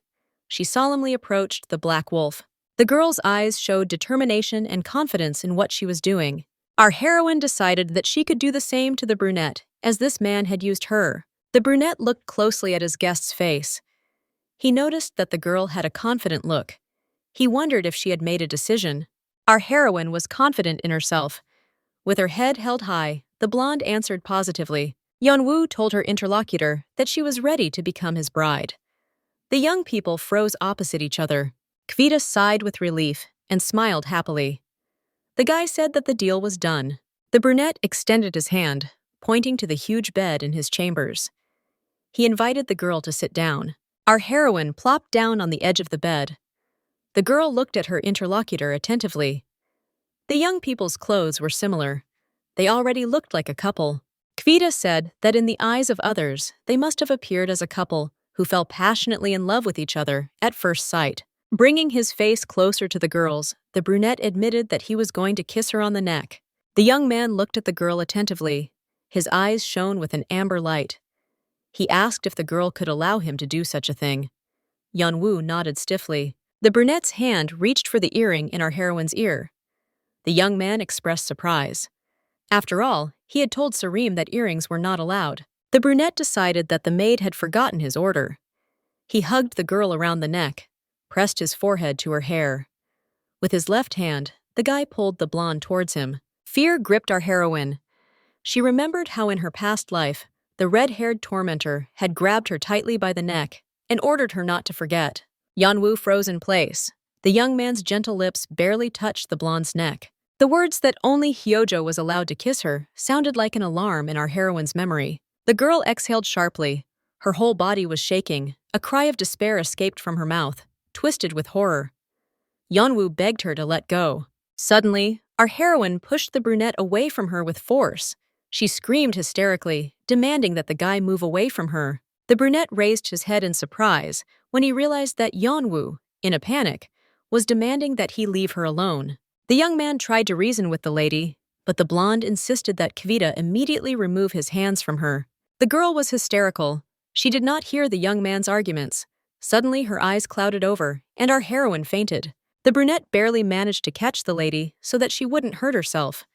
Speaker 1: She solemnly approached the black wolf. The girl's eyes showed determination and confidence in what she was doing. Our heroine decided that she could do the same to the brunette, as this man had used her. The brunette looked closely at his guest's face. He noticed that the girl had a confident look. He wondered if she had made a decision. Our heroine was confident in herself. With her head held high, the blonde answered positively. Yeonwoo told her interlocutor that she was ready to become his bride. The young people froze opposite each other. Kvita sighed with relief and smiled happily. The guy said that the deal was done. The brunette extended his hand, pointing to the huge bed in his chambers. He invited the girl to sit down. Our heroine plopped down on the edge of the bed. The girl looked at her interlocutor attentively. The young people's clothes were similar. They already looked like a couple. Kvita said that in the eyes of others, they must have appeared as a couple who fell passionately in love with each other at first sight. Bringing his face closer to the girl's, the brunette admitted that he was going to kiss her on the neck. The young man looked at the girl attentively. His eyes shone with an amber light. He asked if the girl could allow him to do such a thing. Yeonwoo nodded stiffly. The brunette's hand reached for the earring in our heroine's ear. The young man expressed surprise. After all, he had told Sarim that earrings were not allowed. The brunette decided that the maid had forgotten his order. He hugged the girl around the neck, pressed his forehead to her hair. With his left hand, the guy pulled the blonde towards him. Fear gripped our heroine. She remembered how in her past life, the red-haired tormentor had grabbed her tightly by the neck and ordered her not to forget. Yeonwoo froze in place. The young man's gentle lips barely touched the blonde's neck. The words that only Hyojo was allowed to kiss her sounded like an alarm in our heroine's memory. The girl exhaled sharply. Her whole body was shaking. A cry of despair escaped from her mouth, twisted with horror. Yeonwoo begged her to let go. Suddenly, our heroine pushed the brunette away from her with force. She screamed hysterically, demanding that the guy move away from her. The brunette raised his head in surprise when he realized that Yeonwoo, in a panic, was demanding that he leave her alone. The young man tried to reason with the lady, but the blonde insisted that Kvita immediately remove his hands from her. The girl was hysterical. She did not hear the young man's arguments. Suddenly, her eyes clouded over, and our heroine fainted. The brunette barely managed to catch the lady so that she wouldn't hurt herself.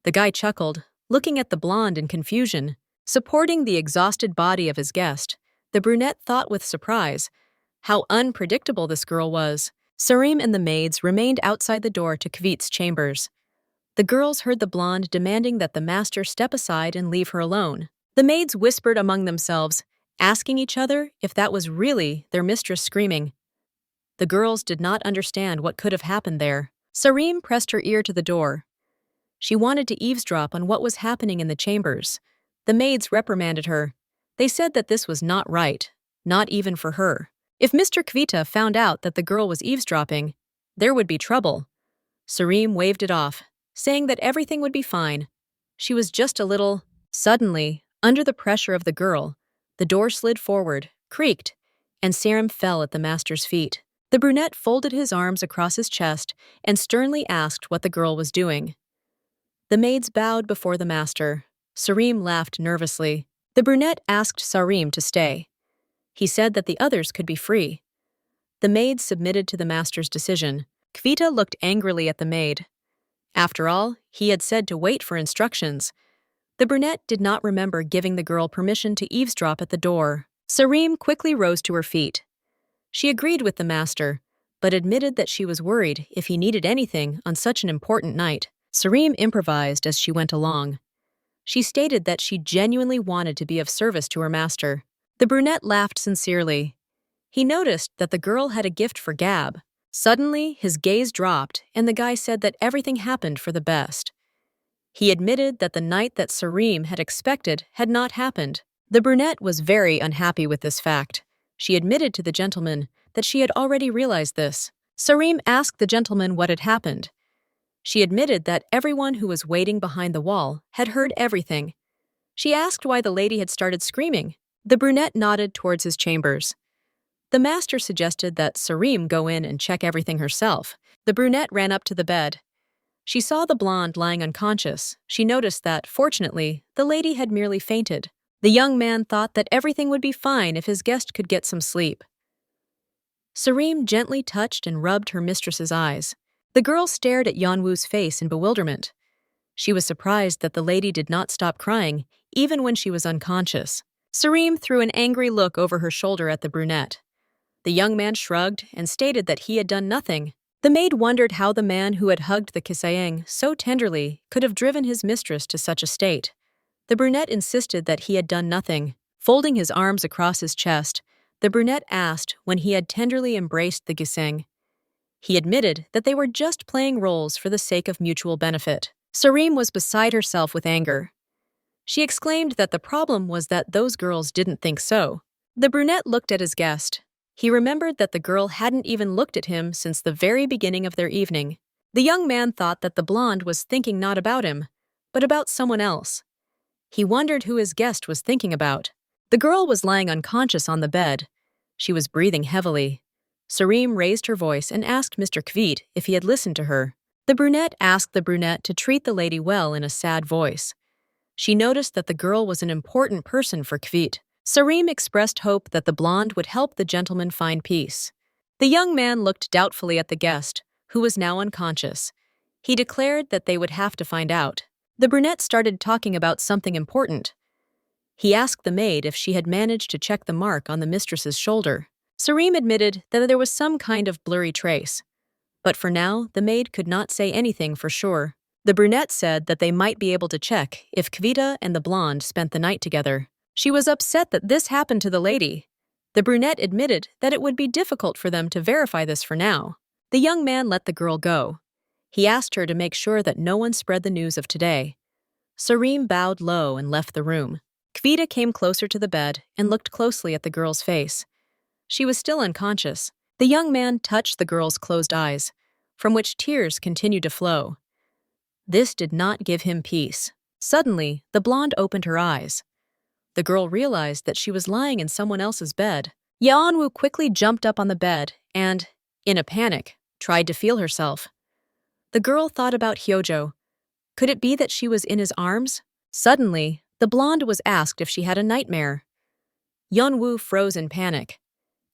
Speaker 1: The guy chuckled, looking at the blonde in confusion. Supporting the exhausted body of his guest, the brunette thought with surprise how unpredictable this girl was. Sarim and the maids remained outside the door to Kvit's chambers. The girls heard the blonde demanding that the master step aside and leave her alone. The maids whispered among themselves, asking each other if that was really their mistress screaming. The girls did not understand what could have happened there. Sarim pressed her ear to the door. She wanted to eavesdrop on what was happening in the chambers. The maids reprimanded her. They said that this was not right, not even for her. If Mr. Kvita found out that the girl was eavesdropping, there would be trouble. Sarim waved it off, saying that everything would be fine. She was just a little... Suddenly, under the pressure of the girl, the door slid forward, creaked, and Sarim fell at the master's feet. The brunette folded his arms across his chest and sternly asked what the girl was doing. The maids bowed before the master. Sarim laughed nervously. The brunette asked Sarim to stay. He said that the others could be free. The maids submitted to the master's decision. Kvita looked angrily at the maid. After all, he had said to wait for instructions. The brunette did not remember giving the girl permission to eavesdrop at the door. Sarim quickly rose to her feet. She agreed with the master, but admitted that she was worried if he needed anything on such an important night. Sarim improvised as she went along. She stated that she genuinely wanted to be of service to her master. The brunette laughed sincerely. He noticed that the girl had a gift for Gab. Suddenly, his gaze dropped, and the guy said that everything happened for the best. He admitted that the night that Sareem had expected had not happened. The brunette was very unhappy with this fact. She admitted to the gentleman that she had already realized this. Sareem asked the gentleman what had happened. She admitted that everyone who was waiting behind the wall had heard everything. She asked why the lady had started screaming. The brunette nodded towards his chambers. The master suggested that Sareem go in and check everything herself. The brunette ran up to the bed. She saw the blonde lying unconscious. She noticed that, fortunately, the lady had merely fainted. The young man thought that everything would be fine if his guest could get some sleep. Sareem gently touched and rubbed her mistress's eyes. The girl stared at Yeonwoo's face in bewilderment. She was surprised that the lady did not stop crying, even when she was unconscious. Sareem threw an angry look over her shoulder at the brunette. The young man shrugged and stated that he had done nothing. The maid wondered how the man who had hugged the Kisayang so tenderly could have driven his mistress to such a state. The brunette insisted that he had done nothing. Folding his arms across his chest, the brunette asked when he had tenderly embraced the Giseng. He admitted that they were just playing roles for the sake of mutual benefit. Sareem was beside herself with anger. She exclaimed that the problem was that those girls didn't think so. The brunette looked at his guest. He remembered that the girl hadn't even looked at him since the very beginning of their evening. The young man thought that the blonde was thinking not about him, but about someone else. He wondered who his guest was thinking about. The girl was lying unconscious on the bed. She was breathing heavily. Sareem raised her voice and asked Mr. Kvit if he had listened to her. The brunette asked the brunette to treat the lady well in a sad voice. She noticed that the girl was an important person for Kvit. Sareem expressed hope that the blonde would help the gentleman find peace. The young man looked doubtfully at the guest, who was now unconscious. He declared that they would have to find out. The brunette started talking about something important. He asked the maid if she had managed to check the mark on the mistress's shoulder. Sareem admitted that there was some kind of blurry trace. But for now, the maid could not say anything for sure. The brunette said that they might be able to check if Kvita and the blonde spent the night together. She was upset that this happened to the lady. The brunette admitted that it would be difficult for them to verify this for now. The young man let the girl go. He asked her to make sure that no one spread the news of today. Sareem bowed low and left the room. Kvita came closer to the bed and looked closely at the girl's face. She was still unconscious. The young man touched the girl's closed eyes, from which tears continued to flow. This did not give him peace. Suddenly, the blonde opened her eyes. The girl realized that she was lying in someone else's bed. Yeonwoo quickly jumped up on the bed and, in a panic, tried to feel herself. The girl thought about Hyojo. Could it be that she was in his arms? Suddenly, the blonde was asked if she had a nightmare. Yeonwoo froze in panic.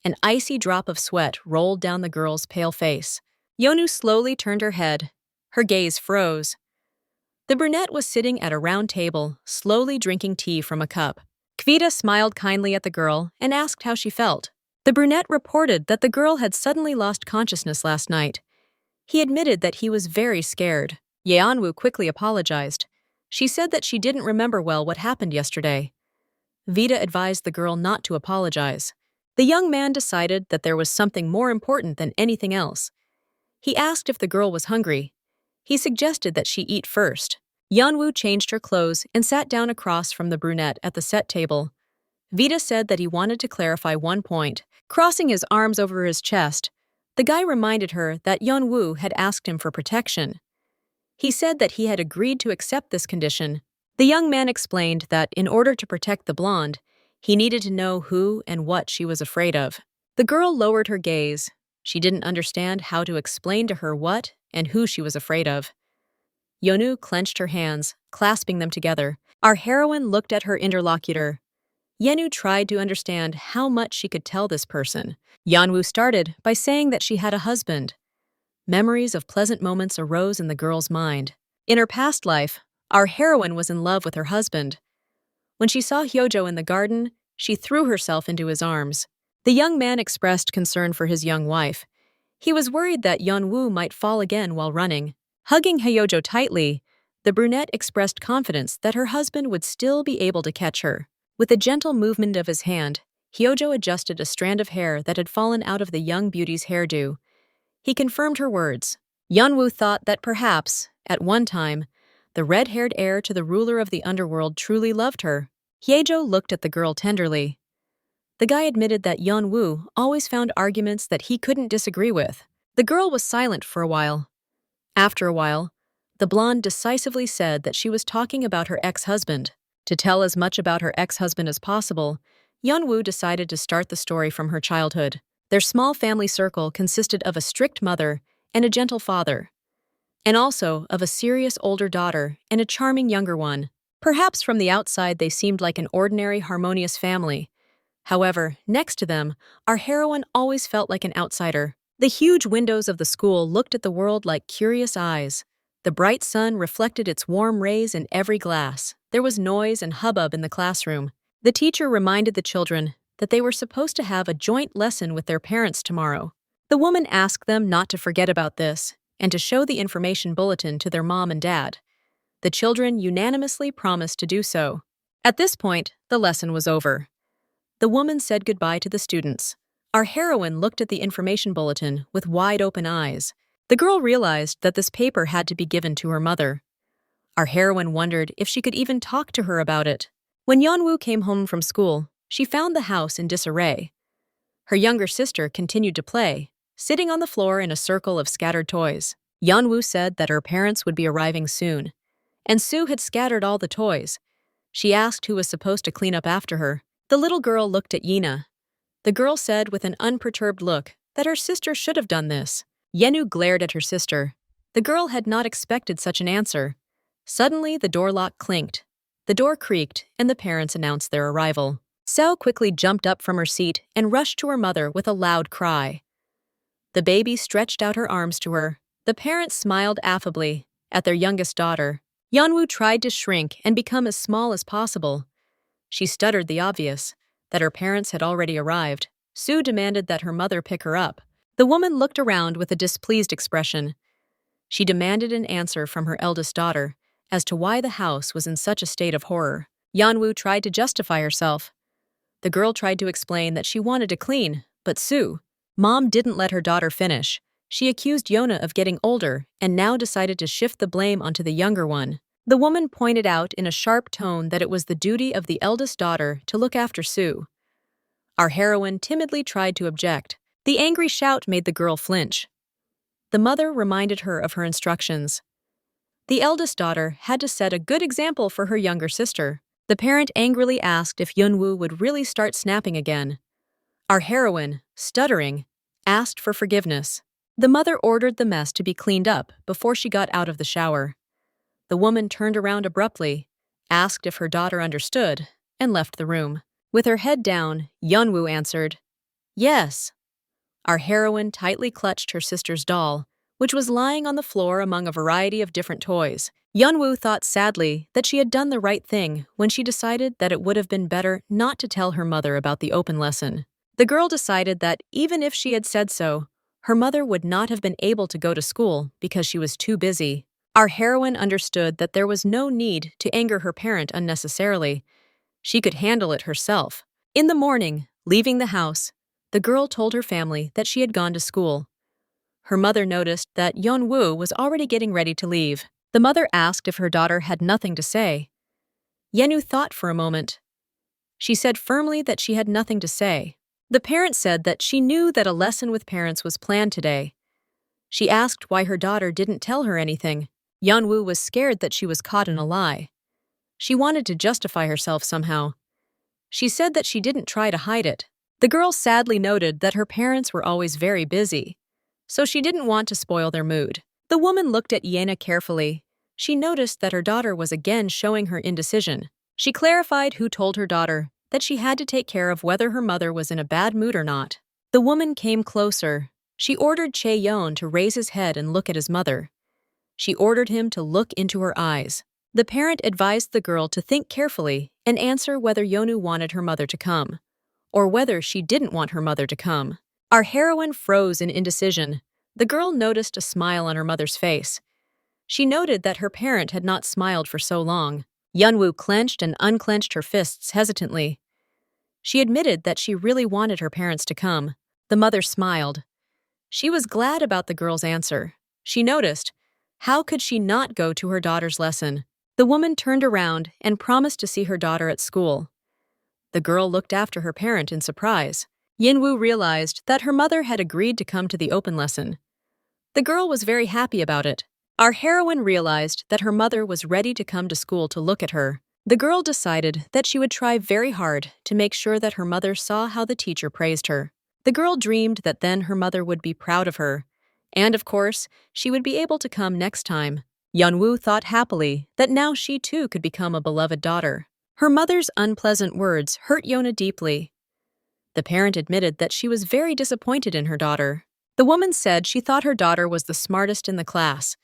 Speaker 1: An icy drop of sweat rolled down the girl's pale face. Yeonwoo slowly turned her head. Her gaze froze. The brunette was sitting at a round table, slowly drinking tea from a cup. Kvita smiled kindly at the girl and asked how she felt. The brunette reported that the girl had suddenly lost consciousness last night. He admitted that he was very scared. Yeonwoo quickly apologized. She said that she didn't remember well what happened yesterday. Vita advised the girl not to apologize. The young man decided that there was something more important than anything else. He asked if the girl was hungry. He suggested that she eat first. Yeonwoo changed her clothes and sat down across from the brunette at the set table. Vita said that he wanted to clarify one point. Crossing his arms over his chest, the guy reminded her that Yeonwoo had asked him for protection. He said that he had agreed to accept this condition. The young man explained that in order to protect the blonde, he needed to know who and what she was afraid of. The girl lowered her gaze. She didn't understand how to explain to her what and who she was afraid of. Yeonwoo clenched her hands, clasping them together. Our heroine looked at her interlocutor. Yeonwoo tried to understand how much she could tell this person. Yeonwoo started by saying that she had a husband. Memories of pleasant moments arose in the girl's mind. In her past life, our heroine was in love with her husband. When she saw Hyojo in the garden, she threw herself into his arms. The young man expressed concern for his young wife. He was worried that Yeonwoo might fall again while running. Hugging Hyojo tightly, the brunette expressed confidence that her husband would still be able to catch her. With a gentle movement of his hand, Hyojo adjusted a strand of hair that had fallen out of the young beauty's hairdo. He confirmed her words. Yeonwoo thought that perhaps, at one time, the red-haired heir to the ruler of the underworld truly loved her. Hyejo looked at the girl tenderly. The guy admitted that Yeonwoo always found arguments that he couldn't disagree with. The girl was silent for a while. After a while, the blonde decisively said that she was talking about her ex-husband. To tell as much about her ex-husband as possible, Yeonwoo decided to start the story from her childhood. Their small family circle consisted of a strict mother and a gentle father, and also of a serious older daughter and a charming younger one. Perhaps from the outside they seemed like an ordinary, harmonious family. However, next to them, our heroine always felt like an outsider. The huge windows of the school looked at the world like curious eyes. The bright sun reflected its warm rays in every glass. There was noise and hubbub in the classroom. The teacher reminded the children that they were supposed to have a joint lesson with their parents tomorrow. The woman asked them not to forget about this and to show the information bulletin to their mom and dad. The children unanimously promised to do so. At this point, the lesson was over. The woman said goodbye to the students. Our heroine looked at the information bulletin with wide-open eyes. The girl realized that this paper had to be given to her mother. Our heroine wondered if she could even talk to her about it. When Yeonwoo came home from school, she found the house in disarray. Her younger sister continued to play, sitting on the floor in a circle of scattered toys. Yeonwoo said that her parents would be arriving soon, and Sue had scattered all the toys. She asked who was supposed to clean up after her. The little girl looked at Yina. The girl said with an unperturbed look that her sister should have done this. Yeonwoo glared at her sister. The girl had not expected such an answer. Suddenly, the door lock clinked. The door creaked, and the parents announced their arrival. Seo quickly jumped up from her seat and rushed to her mother with a loud cry. The baby stretched out her arms to her. The parents smiled affably at their youngest daughter. Yeonwoo tried to shrink and become as small as possible. She stuttered the obvious, that her parents had already arrived. Sue demanded that her mother pick her up. The woman looked around with a displeased expression. She demanded an answer from her eldest daughter as to why the house was in such a state of horror. Yeonwoo tried to justify herself. The girl tried to explain that she wanted to clean, but Mom didn't let her daughter finish. She accused Yona of getting older and now decided to shift the blame onto the younger one. The woman pointed out in a sharp tone that it was the duty of the eldest daughter to look after Sue. Our heroine timidly tried to object. The angry shout made the girl flinch. The mother reminded her of her instructions. The eldest daughter had to set a good example for her younger sister. The parent angrily asked if Yeonwoo would really start snapping again. Our heroine, stuttering, asked for forgiveness. The mother ordered the mess to be cleaned up before she got out of the shower. The woman turned around abruptly, asked if her daughter understood, and left the room. With her head down, Yeonwoo answered, "Yes." Our heroine tightly clutched her sister's doll, which was lying on the floor among a variety of different toys. Yeonwoo thought sadly that she had done the right thing when she decided that it would have been better not to tell her mother about the open lesson. The girl decided that even if she had said so, her mother would not have been able to go to school because she was too busy. Our heroine understood that there was no need to anger her parent unnecessarily. She could handle it herself. In the morning, leaving the house, the girl told her family that she had gone to school. Her mother noticed that Yeonwoo was already getting ready to leave. The mother asked if her daughter had nothing to say. Yeonwoo thought for a moment. She said firmly that she had nothing to say. The parent said that she knew that a lesson with parents was planned today. She asked why her daughter didn't tell her anything. Yeonwoo was scared that she was caught in a lie. She wanted to justify herself somehow. She said that she didn't try to hide it. The girl sadly noted that her parents were always very busy, so she didn't want to spoil their mood. The woman looked at Yena carefully. She noticed that her daughter was again showing her indecision. She clarified who told her daughter that she had to take care of whether her mother was in a bad mood or not. The woman came closer. She ordered Chae-yeon to raise his head and look at his mother. She ordered him to look into her eyes. The parent advised the girl to think carefully and answer whether Yeonwoo wanted her mother to come, or whether she didn't want her mother to come. Our heroine froze in indecision. The girl noticed a smile on her mother's face. She noted that her parent had not smiled for so long. Yeonwoo clenched and unclenched her fists hesitantly. She admitted that she really wanted her parents to come. The mother smiled. She was glad about the girl's answer. She noticed, how could she not go to her daughter's lesson? The woman turned around and promised to see her daughter at school. The girl looked after her parent in surprise. Yinwu realized that her mother had agreed to come to the open lesson. The girl was very happy about it. Our heroine realized that her mother was ready to come to school to look at her. The girl decided that she would try very hard to make sure that her mother saw how the teacher praised her. The girl dreamed that then her mother would be proud of her, and of course, she would be able to come next time. Yeonwoo thought happily that now she too could become a beloved daughter. Her mother's unpleasant words hurt Yona deeply. The parent admitted that she was very disappointed in her daughter. The woman said she thought her daughter was the smartest in the class.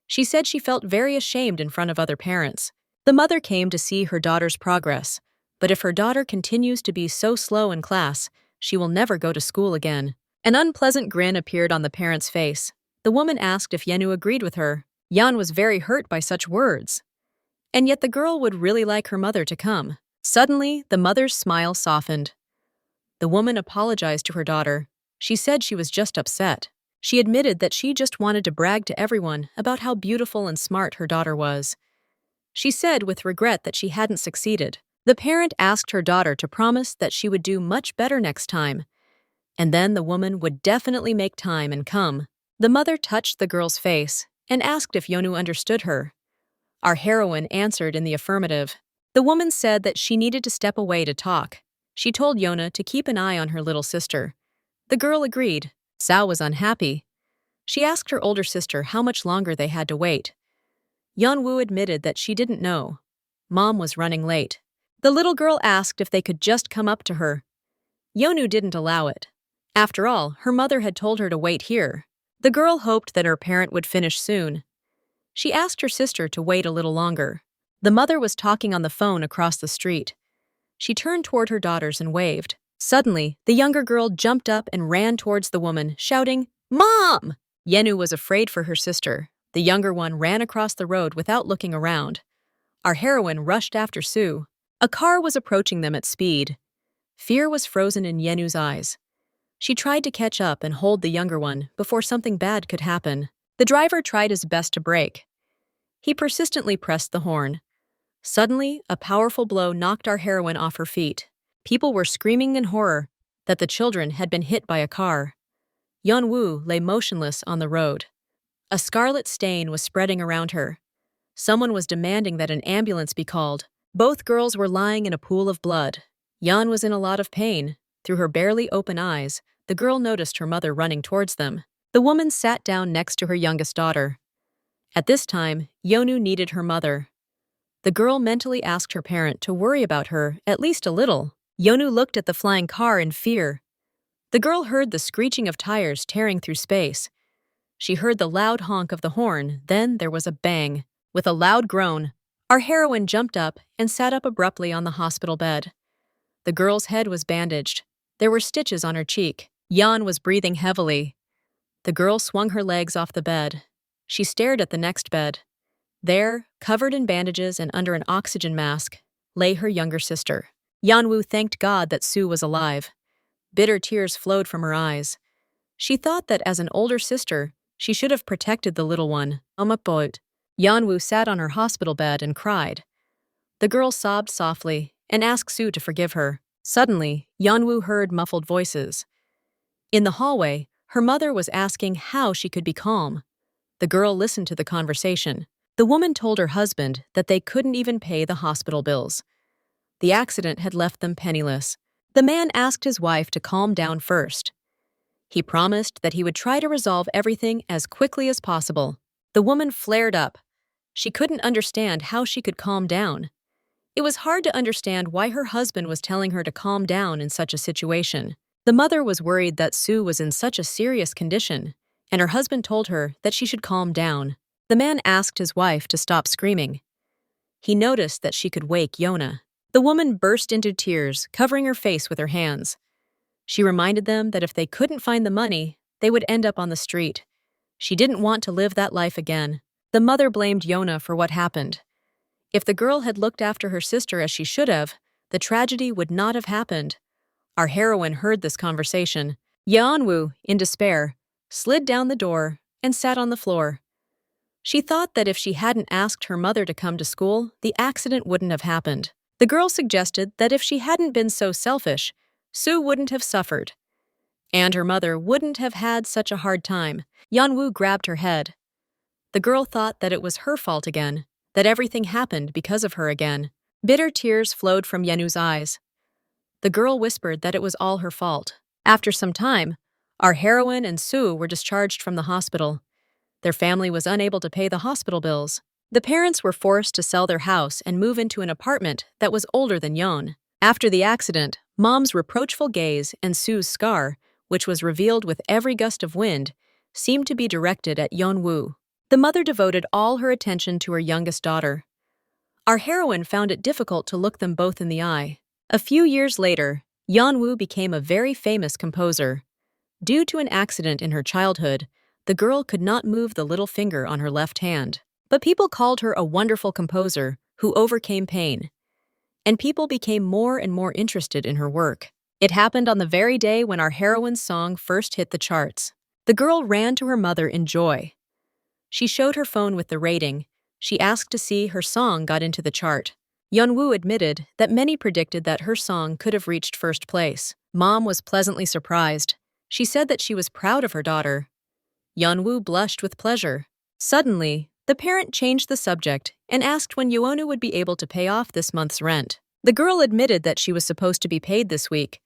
Speaker 1: She said she felt very ashamed in front of other parents. The mother came to see her daughter's progress, but if her daughter continues to be so slow in class, she will never go to school again. An unpleasant grin appeared on the parent's face. The woman asked if Yenu agreed with her. Yan was very hurt by such words. And yet the girl would really like her mother to come. Suddenly, the mother's smile softened. The woman apologized to her daughter. She said she was just upset. She admitted that she just wanted to brag to everyone about how beautiful and smart her daughter was. She said with regret that she hadn't succeeded. The parent asked her daughter to promise that she would do much better next time, and then the woman would definitely make time and come. The mother touched the girl's face and asked if Yonu understood her. Our heroine answered in the affirmative. The woman said that she needed to step away to talk. She told Yona to keep an eye on her little sister. The girl agreed. Sao was unhappy. She asked her older sister how much longer they had to wait. Yeonwoo admitted that she didn't know. Mom was running late. The little girl asked if they could just come up to her. Yeonu didn't allow it. After all, her mother had told her to wait here. The girl hoped that her parent would finish soon. She asked her sister to wait a little longer. The mother was talking on the phone across the street. She turned toward her daughters and waved. Suddenly, the younger girl jumped up and ran towards the woman, shouting, "Mom!" Yenu was afraid for her sister. The younger one ran across the road without looking around. Our heroine rushed after Sue. A car was approaching them at speed. Fear was frozen in Yenu's eyes. She tried to catch up and hold the younger one before something bad could happen. The driver tried his best to brake. He persistently pressed the horn. Suddenly, a powerful blow knocked our heroine off her feet. People were screaming in horror that the children had been hit by a car. Yeonwoo lay motionless on the road. A scarlet stain was spreading around her. Someone was demanding that an ambulance be called. Both girls were lying in a pool of blood. Yeon was in a lot of pain. Through her barely open eyes, the girl noticed her mother running towards them. The woman sat down next to her youngest daughter. At this time, Yeonu needed her mother. The girl mentally asked her parent to worry about her at least a little. Yeonu looked at the flying car in fear. The girl heard the screeching of tires tearing through space. She heard the loud honk of the horn, then there was a bang. With a loud groan, our heroine jumped up and sat up abruptly on the hospital bed. The girl's head was bandaged. There were stitches on her cheek. Yeon was breathing heavily. The girl swung her legs off the bed. She stared at the next bed. There, covered in bandages and under an oxygen mask, lay her younger sister. Yeonwoo thanked God that Sue was alive. Bitter tears flowed from her eyes. She thought that as an older sister, she should have protected the little one. Yeonwoo sat on her hospital bed and cried. The girl sobbed softly and asked Sue to forgive her. Suddenly, Yeonwoo heard muffled voices. In the hallway, her mother was asking how she could be calm. The girl listened to the conversation. The woman told her husband that they couldn't even pay the hospital bills. The accident had left them penniless. The man asked his wife to calm down first. He promised that he would try to resolve everything as quickly as possible. The woman flared up. She couldn't understand how she could calm down. It was hard to understand why her husband was telling her to calm down in such a situation. The mother was worried that Sue was in such a serious condition, and her husband told her that she should calm down. The man asked his wife to stop screaming. He noticed that she could wake Yona. The woman burst into tears, covering her face with her hands. She reminded them that if they couldn't find the money, they would end up on the street. She didn't want to live that life again. The mother blamed Yona for what happened. If the girl had looked after her sister as she should have, the tragedy would not have happened. Our heroine heard this conversation. Yeonwoo, in despair, slid down the door, and sat on the floor. She thought that if she hadn't asked her mother to come to school, the accident wouldn't have happened. The girl suggested that if she hadn't been so selfish, Sue wouldn't have suffered, and her mother wouldn't have had such a hard time. Yeonwoo grabbed her head. The girl thought that it was her fault again, that everything happened because of her again. Bitter tears flowed from Yeonwoo's eyes. The girl whispered that it was all her fault. After some time, our heroine and Sue were discharged from the hospital. Their family was unable to pay the hospital bills. The parents were forced to sell their house and move into an apartment that was older than Yeon. After the accident, Mom's reproachful gaze and Sue's scar, which was revealed with every gust of wind, seemed to be directed at Yeonwoo. The mother devoted all her attention to her youngest daughter. Our heroine found it difficult to look them both in the eye. A few years later, Yeonwoo became a very famous composer. Due to an accident in her childhood, the girl could not move the little finger on her left hand. But people called her a wonderful composer who overcame pain. And people became more and more interested in her work. It happened on the very day when our heroine's song first hit the charts. The girl ran to her mother in joy. She showed her phone with the rating. She asked to see her song got into the chart. Yeonwoo admitted that many predicted that her song could have reached first place. Mom was pleasantly surprised. She said that she was proud of her daughter. Yeonwoo blushed with pleasure. Suddenly, the parent changed the subject and asked when Yeonwoo would be able to pay off this month's rent. The girl admitted that she was supposed to be paid this week.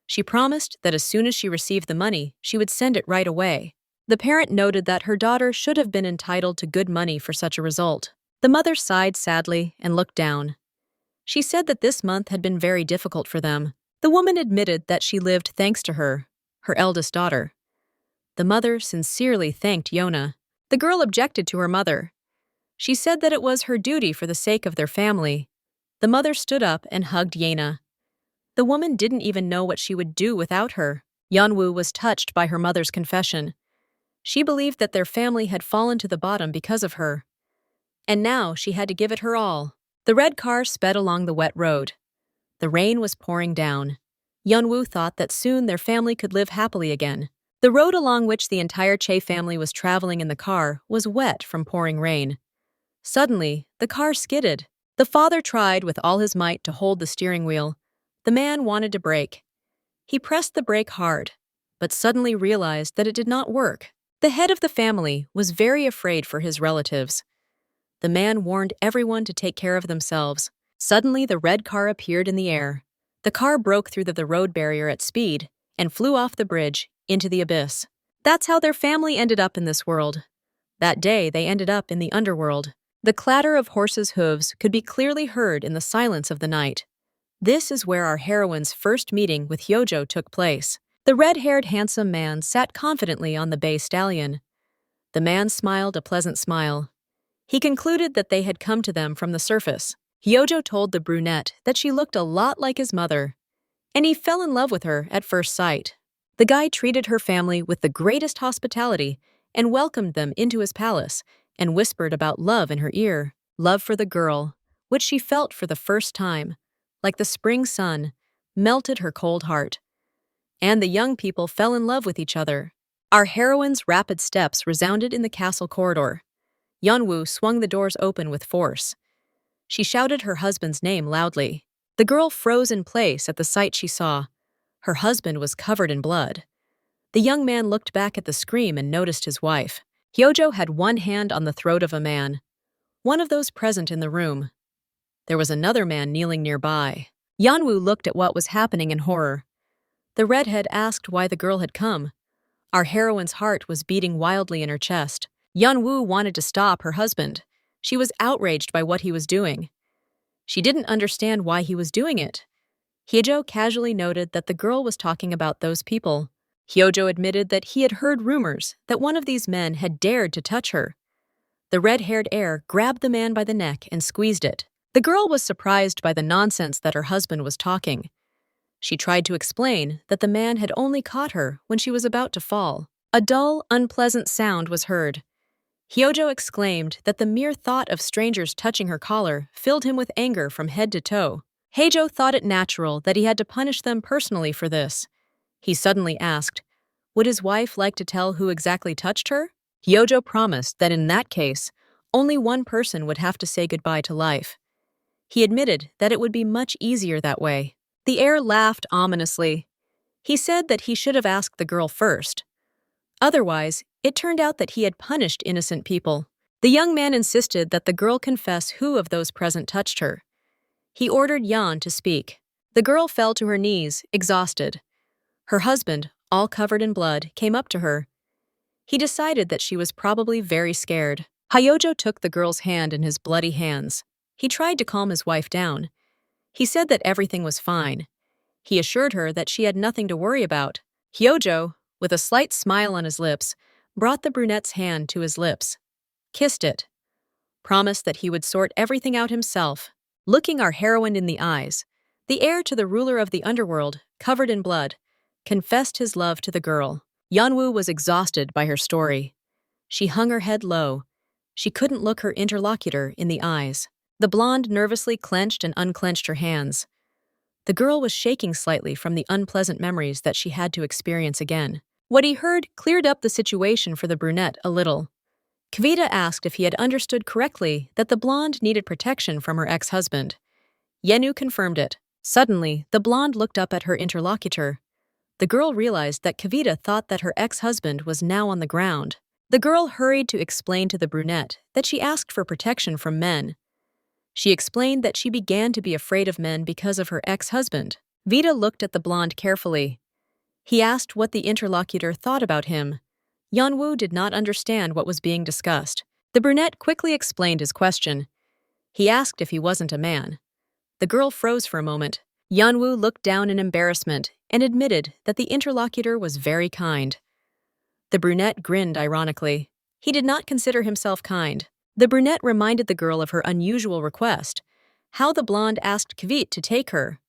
Speaker 1: She promised that as soon as she received the money, she would send it right away. The parent noted that her daughter should have been entitled to good money for such a result. The mother sighed sadly and looked down. She said that this month had been very difficult for them. The woman admitted that she lived thanks to her eldest daughter. The mother sincerely thanked Yona. The girl objected to her mother. She said that it was her duty for the sake of their family. The mother stood up and hugged Yena. The woman didn't even know what she would do without her. Yeonwoo was touched by her mother's confession. She believed that their family had fallen to the bottom because of her. And now she had to give it her all. The red car sped along the wet road. The rain was pouring down. Yeonwoo thought that soon their family could live happily again. The road along which the entire Che family was traveling in the car was wet from pouring rain. Suddenly, the car skidded. The father tried with all his might to hold the steering wheel. The man wanted to brake. He pressed the brake hard, but suddenly realized that it did not work. The head of the family was very afraid for his relatives. The man warned everyone to take care of themselves. Suddenly, the red car appeared in the air. The car broke through the road barrier at speed and flew off the bridge into the abyss. That's how their family ended up in this world. That day, they ended up in the underworld. The clatter of horses' hooves could be clearly heard in the silence of the night. This is where our heroine's first meeting with Hyojo took place. The red-haired handsome man sat confidently on the bay stallion. The man smiled a pleasant smile. He concluded that they had come to them from the surface. Hyojo told the brunette that she looked a lot like his mother, and he fell in love with her at first sight. The guy treated her family with the greatest hospitality and welcomed them into his palace and whispered about love in her ear, love for the girl, which she felt for the first time, like the spring sun, melted her cold heart. And the young people fell in love with each other. Our heroine's rapid steps resounded in the castle corridor. Yeonwoo swung the doors open with force. She shouted her husband's name loudly. The girl froze in place at the sight she saw. Her husband was covered in blood. The young man looked back at the scream and noticed his wife. Hyojo had one hand on the throat of a man, one of those present in the room. There was another man kneeling nearby. Yeonwoo looked at what was happening in horror. The redhead asked why the girl had come. Our heroine's heart was beating wildly in her chest. Yeonwoo wanted to stop her husband. She was outraged by what he was doing. She didn't understand why he was doing it. Hyojo casually noted that the girl was talking about those people. Hyojo admitted that he had heard rumors that one of these men had dared to touch her. The red-haired heir grabbed the man by the neck and squeezed it. The girl was surprised by the nonsense that her husband was talking. She tried to explain that the man had only caught her when she was about to fall. A dull, unpleasant sound was heard. Hyojo exclaimed that the mere thought of strangers touching her collar filled him with anger from head to toe. Hyejo thought it natural that he had to punish them personally for this. He suddenly asked, Would his wife like to tell who exactly touched her? Hyojo promised that in that case, only one person would have to say goodbye to life. He admitted that it would be much easier that way. The heir laughed ominously. He said that he should have asked the girl first. Otherwise, it turned out that he had punished innocent people. The young man insisted that the girl confess who of those present touched her. He ordered Yan to speak. The girl fell to her knees, exhausted. Her husband, all covered in blood, came up to her. He decided that she was probably very scared. Hyojo took the girl's hand in his bloody hands. He tried to calm his wife down. He said that everything was fine. He assured her that she had nothing to worry about. Hyojo, with a slight smile on his lips, brought the brunette's hand to his lips, kissed it, promised that he would sort everything out himself. Looking our heroine in the eyes, the heir to the ruler of the underworld, covered in blood, confessed his love to the girl. Yeonwoo was exhausted by her story. She hung her head low. She couldn't look her interlocutor in the eyes. The blonde nervously clenched and unclenched her hands. The girl was shaking slightly from the unpleasant memories that she had to experience again. What he heard cleared up the situation for the brunette a little. Kavita asked if he had understood correctly that the blonde needed protection from her ex-husband. Yenu confirmed it. Suddenly, the blonde looked up at her interlocutor. The girl realized that Kavita thought that her ex-husband was now on the ground. The girl hurried to explain to the brunette that she asked for protection from men. She explained that she began to be afraid of men because of her ex-husband. Vita looked at the blonde carefully. He asked what the interlocutor thought about him. Yeonwoo did not understand what was being discussed. The brunette quickly explained his question. He asked if he wasn't a man. The girl froze for a moment. Yeonwoo looked down in embarrassment and admitted that the interlocutor was very kind. The brunette grinned ironically. He did not consider himself kind. The brunette reminded the girl of her unusual request, how the blonde asked Kvit to take her.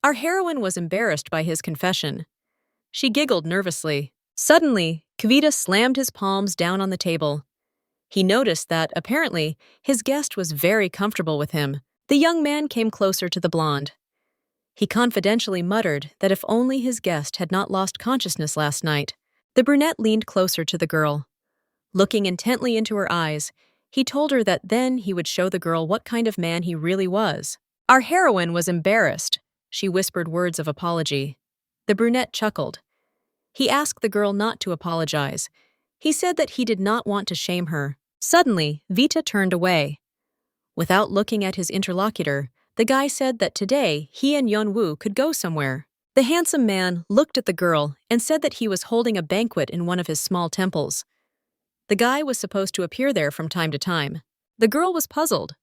Speaker 1: Our heroine was embarrassed by his confession. She giggled nervously. Suddenly, Kvita slammed his palms down on the table. He noticed that, apparently, his guest was very comfortable with him. The young man came closer to the blonde. He confidentially muttered that if only his guest had not lost consciousness last night. The brunette leaned closer to the girl. Looking intently into her eyes, he told her that then he would show the girl what kind of man he really was. Our heroine was embarrassed. She whispered words of apology. The brunette chuckled. He asked the girl not to apologize. He said that he did not want to shame her. Suddenly, Vita turned away. Without looking at his interlocutor, the guy said that today he and Yeonwoo could go somewhere. The handsome man looked at the girl and said that he was holding a banquet in one of his small temples. The guy was supposed to appear there from time to time. The girl was puzzled.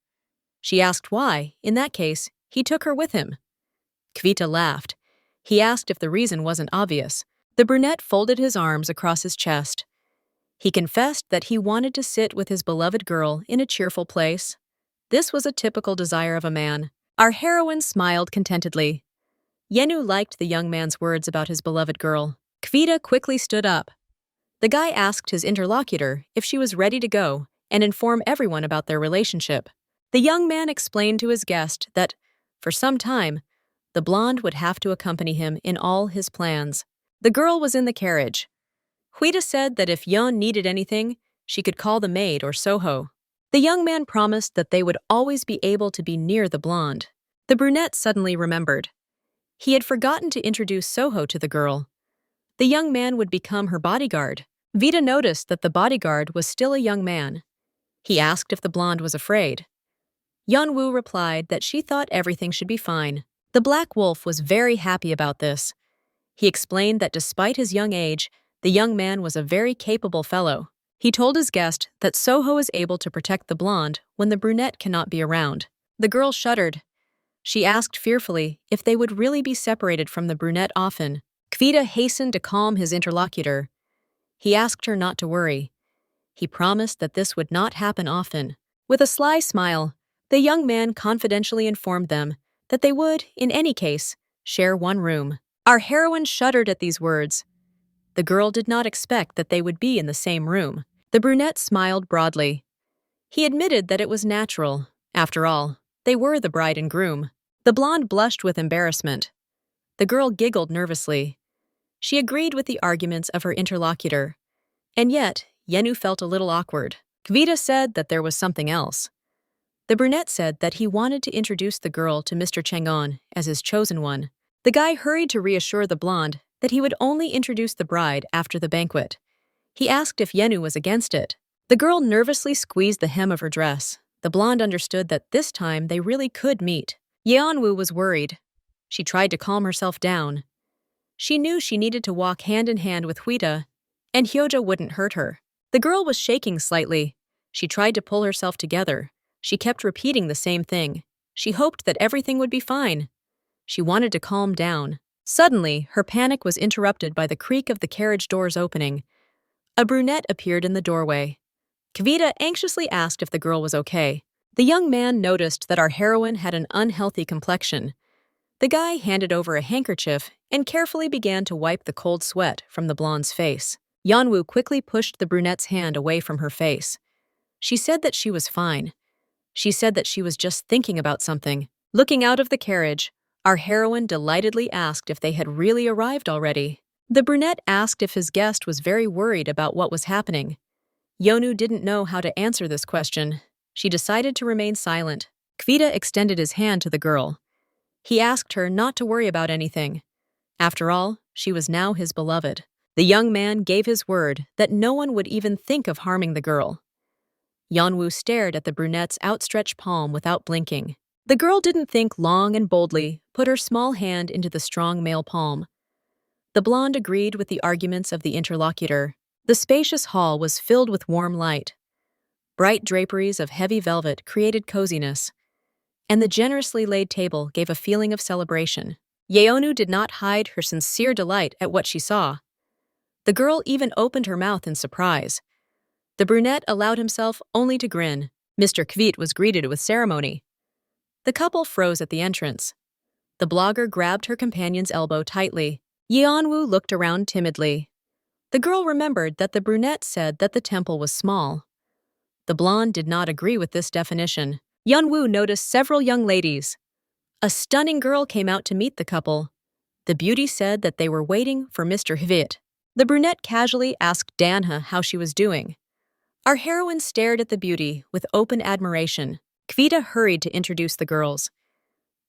Speaker 1: She asked why, in that case, he took her with him. Kvita laughed. He asked if the reason wasn't obvious. The brunette folded his arms across his chest. He confessed that he wanted to sit with his beloved girl in a cheerful place. This was a typical desire of a man. Our heroine smiled contentedly. Yenu liked the young man's words about his beloved girl. Kvita quickly stood up. The guy asked his interlocutor if she was ready to go and inform everyone about their relationship. The young man explained to his guest that, for some time, the blonde would have to accompany him in all his plans. The girl was in the carriage. Huida said that if Yeon needed anything, she could call the maid or Soho. The young man promised that they would always be able to be near the blonde. The brunette suddenly remembered. He had forgotten to introduce Soho to the girl. The young man would become her bodyguard. Vita noticed that the bodyguard was still a young man. He asked if the blonde was afraid. Yeonwoo replied that she thought everything should be fine. The Black Wolf was very happy about this. He explained that despite his young age, the young man was a very capable fellow. He told his guest that Soho is able to protect the blonde when the brunette cannot be around. The girl shuddered. She asked fearfully if they would really be separated from the brunette often. Kvita hastened to calm his interlocutor. He asked her not to worry. He promised that this would not happen often. With a sly smile, the young man confidentially informed them that they would, in any case, share one room. Our heroine shuddered at these words. The girl did not expect that they would be in the same room. The brunette smiled broadly. He admitted that it was natural. After all, they were the bride and groom. The blonde blushed with embarrassment. The girl giggled nervously. She agreed with the arguments of her interlocutor. And yet, Yenu felt a little awkward. Kvita said that there was something else. The brunette said that he wanted to introduce the girl to Mr. Chang'an as his chosen one. The guy hurried to reassure the blonde that he would only introduce the bride after the banquet. He asked if Yenu was against it. The girl nervously squeezed the hem of her dress. The blonde understood that this time they really could meet. Yeonwoo was worried. She tried to calm herself down. She knew she needed to walk hand in hand with Huita, and Hyoja wouldn't hurt her. The girl was shaking slightly. She tried to pull herself together. She kept repeating the same thing. She hoped that everything would be fine. She wanted to calm down. Suddenly, her panic was interrupted by the creak of the carriage doors opening. A brunette appeared in the doorway. Kvita anxiously asked if the girl was okay. The young man noticed that our heroine had an unhealthy complexion. The guy handed over a handkerchief and carefully began to wipe the cold sweat from the blonde's face. Yeonwoo quickly pushed the brunette's hand away from her face. She said that she was fine. She said that she was just thinking about something. Looking out of the carriage, our heroine delightedly asked if they had really arrived already. The brunette asked if his guest was very worried about what was happening. Yeonwoo didn't know how to answer this question. She decided to remain silent. Kvita extended his hand to the girl. He asked her not to worry about anything. After all, she was now his beloved. The young man gave his word that no one would even think of harming the girl. Yeonwoo stared at the brunette's outstretched palm without blinking. The girl didn't think long and boldly, put her small hand into the strong male palm. The blonde agreed with the arguments of the interlocutor. The spacious hall was filled with warm light. Bright draperies of heavy velvet created coziness, and the generously laid table gave a feeling of celebration. Yeonwoo did not hide her sincere delight at what she saw. The girl even opened her mouth in surprise. The brunette allowed himself only to grin. Mr. Kvit was greeted with ceremony. The couple froze at the entrance. The blogger grabbed her companion's elbow tightly. Yeonwoo looked around timidly. The girl remembered that the brunette said that the temple was small. The blonde did not agree with this definition. Yeonwoo noticed several young ladies. A stunning girl came out to meet the couple. The beauty said that they were waiting for Mr. Hvit. The brunette casually asked Danha how she was doing. Our heroine stared at the beauty with open admiration. Kvita hurried to introduce the girls.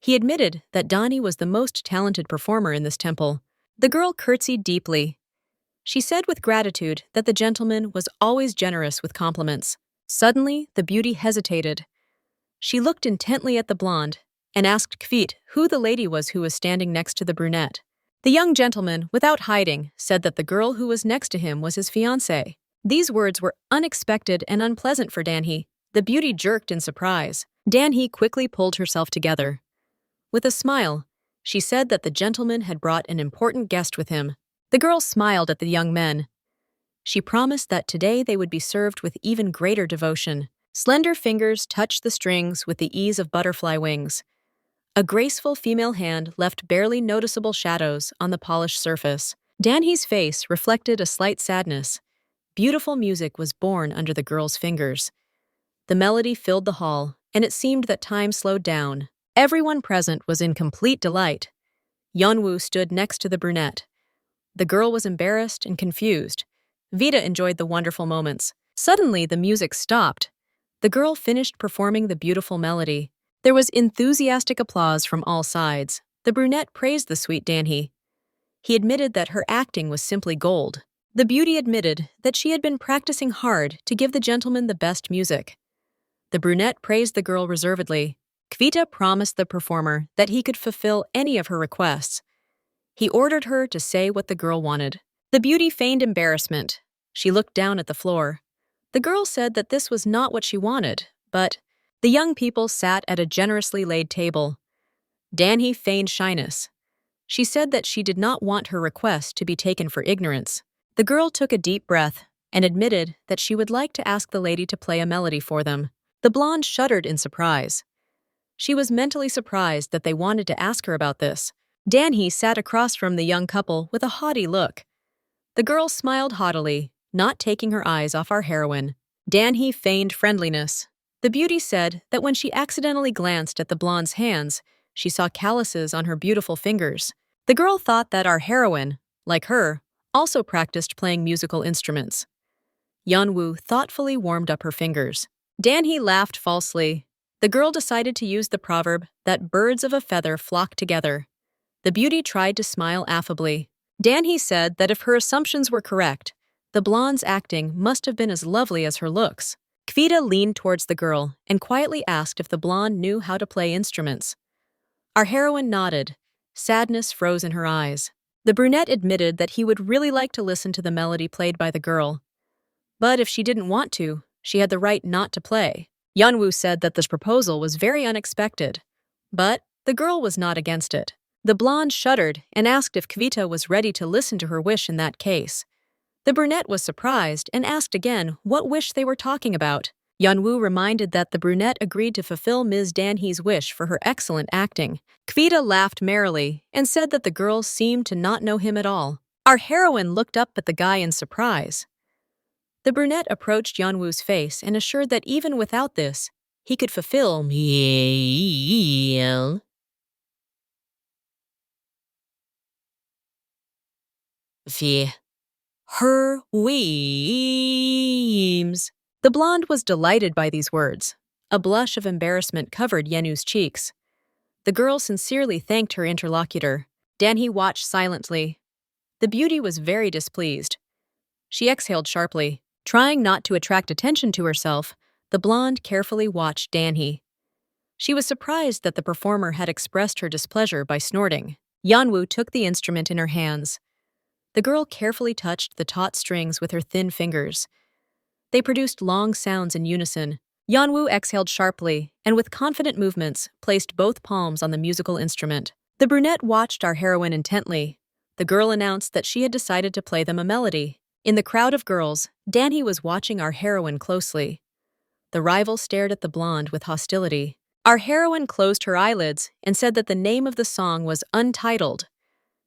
Speaker 1: He admitted that Dani was the most talented performer in this temple. The girl curtsied deeply. She said with gratitude that the gentleman was always generous with compliments. Suddenly, the beauty hesitated. She looked intently at the blonde and asked Kvit who the lady was who was standing next to the brunette. The young gentleman, without hiding, said that the girl who was next to him was his fiancée. These words were unexpected and unpleasant for Danhee. The beauty jerked in surprise. Danhee quickly pulled herself together. With a smile, she said that the gentleman had brought an important guest with him. The girl smiled at the young men. She promised that today they would be served with even greater devotion. Slender fingers touched the strings with the ease of butterfly wings. A graceful female hand left barely noticeable shadows on the polished surface. Danhee's face reflected a slight sadness. Beautiful music was born under the girl's fingers. The melody filled the hall, and it seemed that time slowed down. Everyone present was in complete delight. Yeonwoo stood next to the brunette. The girl was embarrassed and confused. Vita enjoyed the wonderful moments. Suddenly, the music stopped. The girl finished performing the beautiful melody. There was enthusiastic applause from all sides. The brunette praised the sweet Danhee. He admitted that her acting was simply gold. The beauty admitted that she had been practicing hard to give the gentleman the best music. The brunette praised the girl reservedly. Kvita promised the performer that he could fulfill any of her requests. He ordered her to say what the girl wanted. The beauty feigned embarrassment. She looked down at the floor. The girl said that this was not what she wanted, but the young people sat at a generously laid table. Danhee feigned shyness. She said that she did not want her request to be taken for ignorance. The girl took a deep breath and admitted that she would like to ask the lady to play a melody for them. The blonde shuddered in surprise. She was mentally surprised that they wanted to ask her about this. Danhee sat across from the young couple with a haughty look. The girl smiled haughtily, not taking her eyes off our heroine. Danhee feigned friendliness. The beauty said that when she accidentally glanced at the blonde's hands, she saw calluses on her beautiful fingers. The girl thought that our heroine, like her, also practiced playing musical instruments. Yeonwoo thoughtfully warmed up her fingers. Danhee laughed falsely. The girl decided to use the proverb that birds of a feather flock together. The beauty tried to smile affably. Danhee said that if her assumptions were correct, the blonde's acting must have been as lovely as her looks. Kvita leaned towards the girl and quietly asked if the blonde knew how to play instruments. Our heroine nodded. Sadness froze in her eyes. The brunette admitted that he would really like to listen to the melody played by the girl. But if she didn't want to, she had the right not to play. Yeonwoo said that this proposal was very unexpected. But the girl was not against it. The blonde shuddered and asked if Kvita was ready to listen to her wish in that case. The brunette was surprised and asked again what wish they were talking about. Yeonwoo reminded that the brunette agreed to fulfill Ms. Danhee's wish for her excellent acting. Kvita laughed merrily and said that the girl seemed to not know him at all. Our heroine looked up at the guy in surprise. The brunette approached Yeonwoo's face and assured that even without this, he could fulfill her dreams. The blonde was delighted by these words. A blush of embarrassment covered Yeonwoo's cheeks. The girl sincerely thanked her interlocutor. Danhee watched silently. The beauty was very displeased. She exhaled sharply. Trying not to attract attention to herself, the blonde carefully watched Danhee. She was surprised that the performer had expressed her displeasure by snorting. Yeonwoo took the instrument in her hands. The girl carefully touched the taut strings with her thin fingers. They produced long sounds in unison. Yeonwoo exhaled sharply and with confident movements placed both palms on the musical instrument. The brunette watched our heroine intently. The girl announced that she had decided to play them a melody. In the crowd of girls, Danhee was watching our heroine closely. The rival stared at the blonde with hostility. Our heroine closed her eyelids and said that the name of the song was Untitled.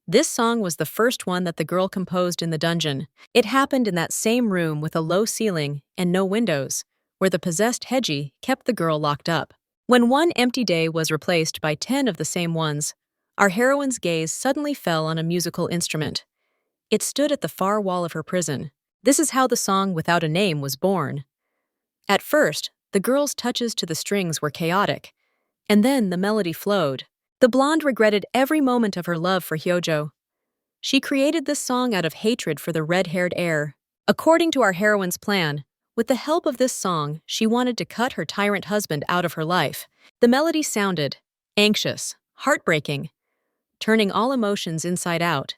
Speaker 1: This song was the first one that the girl composed in the dungeon. It happened in that same room with a low ceiling and no windows, where the possessed Heji kept the girl locked up. When one empty day was replaced by 10 of the same ones, our heroine's gaze suddenly fell on a musical instrument. It stood at the far wall of her prison. This is how the song Without a Name was born. At first, the girl's touches to the strings were chaotic, and then the melody flowed. The blonde regretted every moment of her love for Hyojo. She created this song out of hatred for the red-haired heir. According to our heroine's plan, with the help of this song, she wanted to cut her tyrant husband out of her life. The melody sounded anxious, heartbreaking, turning all emotions inside out.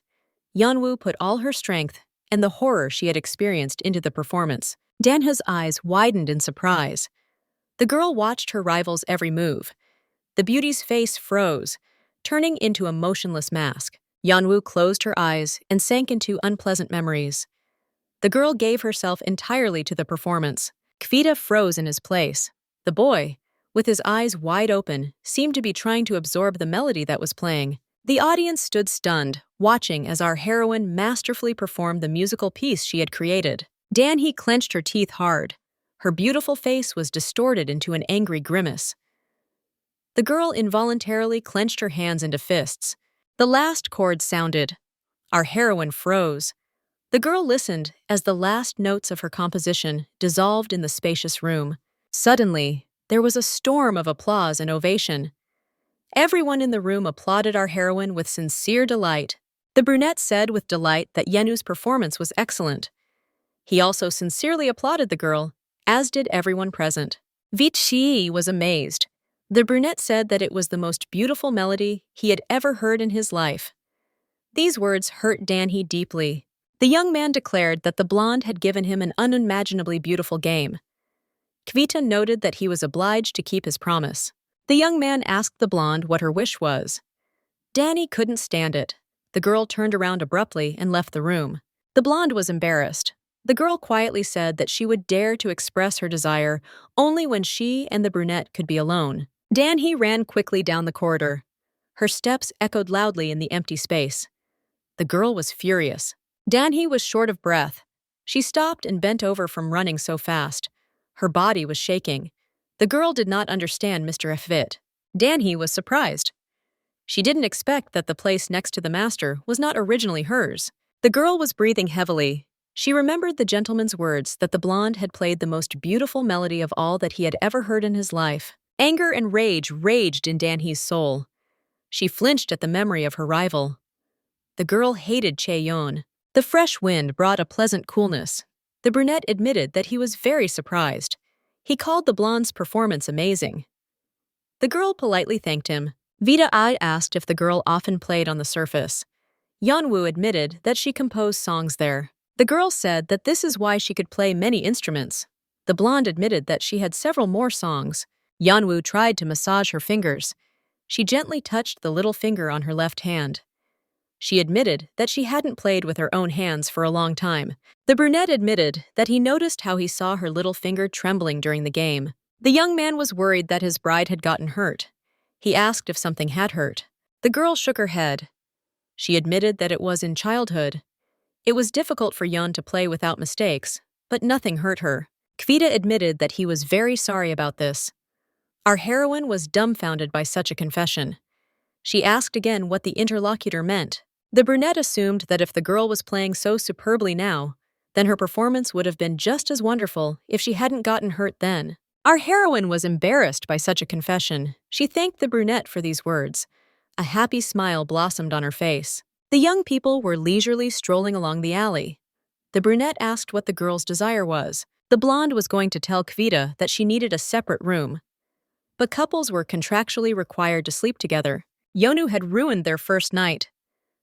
Speaker 1: Yeonwoo put all her strength and the horror she had experienced into the performance. Danhee's eyes widened in surprise. The girl watched her rival's every move. The beauty's face froze, turning into a motionless mask. Yeonwoo closed her eyes and sank into unpleasant memories. The girl gave herself entirely to the performance. Kvita froze in his place. The boy, with his eyes wide open, seemed to be trying to absorb the melody that was playing. The audience stood stunned, watching as our heroine masterfully performed the musical piece she had created. Danhee clenched her teeth hard. Her beautiful face was distorted into an angry grimace. The girl involuntarily clenched her hands into fists. The last chord sounded. Our heroine froze. The girl listened as the last notes of her composition dissolved in the spacious room. Suddenly, there was a storm of applause and ovation. Everyone in the room applauded our heroine with sincere delight. The brunette said with delight that Yeonwoo's performance was excellent. He also sincerely applauded the girl, as did everyone present. Vici was amazed. The brunette said that it was the most beautiful melody he had ever heard in his life. These words hurt Danhee deeply. The young man declared that the blonde had given him an unimaginably beautiful game. Kvita noted that he was obliged to keep his promise. The young man asked the blonde what her wish was. Danhee couldn't stand it. The girl turned around abruptly and left the room. The blonde was embarrassed. The girl quietly said that she would dare to express her desire only when she and the brunette could be alone. Danhee ran quickly down the corridor. Her steps echoed loudly in the empty space. The girl was furious. Danhee was short of breath. She stopped and bent over from running so fast. Her body was shaking. The girl did not understand Mr. Fit. Danhee was surprised. She didn't expect that the place next to the master was not originally hers. The girl was breathing heavily. She remembered the gentleman's words that the blonde had played the most beautiful melody of all that he had ever heard in his life. Anger and rage raged in Danhee's soul. She flinched at the memory of her rival. The girl hated Chae-yeon. The fresh wind brought a pleasant coolness. The brunette admitted that he was very surprised. He called the blonde's performance amazing. The girl politely thanked him. Vida-I asked if the girl often played on the surface. Yeonwoo admitted that she composed songs there. The girl said that this is why she could play many instruments. The blonde admitted that she had several more songs. Yeonwoo tried to massage her fingers. She gently touched the little finger on her left hand. She admitted that she hadn't played with her own hands for a long time. The brunette admitted that he noticed how he saw her little finger trembling during the game. The young man was worried that his bride had gotten hurt. He asked if something had hurt. The girl shook her head. She admitted that it was in childhood. It was difficult for Yeon to play without mistakes, but nothing hurt her. Kvita admitted that he was very sorry about this. Our heroine was dumbfounded by such a confession. She asked again what the interlocutor meant. The brunette assumed that if the girl was playing so superbly now, then her performance would have been just as wonderful if she hadn't gotten hurt then. Our heroine was embarrassed by such a confession. She thanked the brunette for these words. A happy smile blossomed on her face. The young people were leisurely strolling along the alley. The brunette asked what the girl's desire was. The blonde was going to tell Kvita that she needed a separate room. But couples were contractually required to sleep together. Yeonwoo had ruined their first night.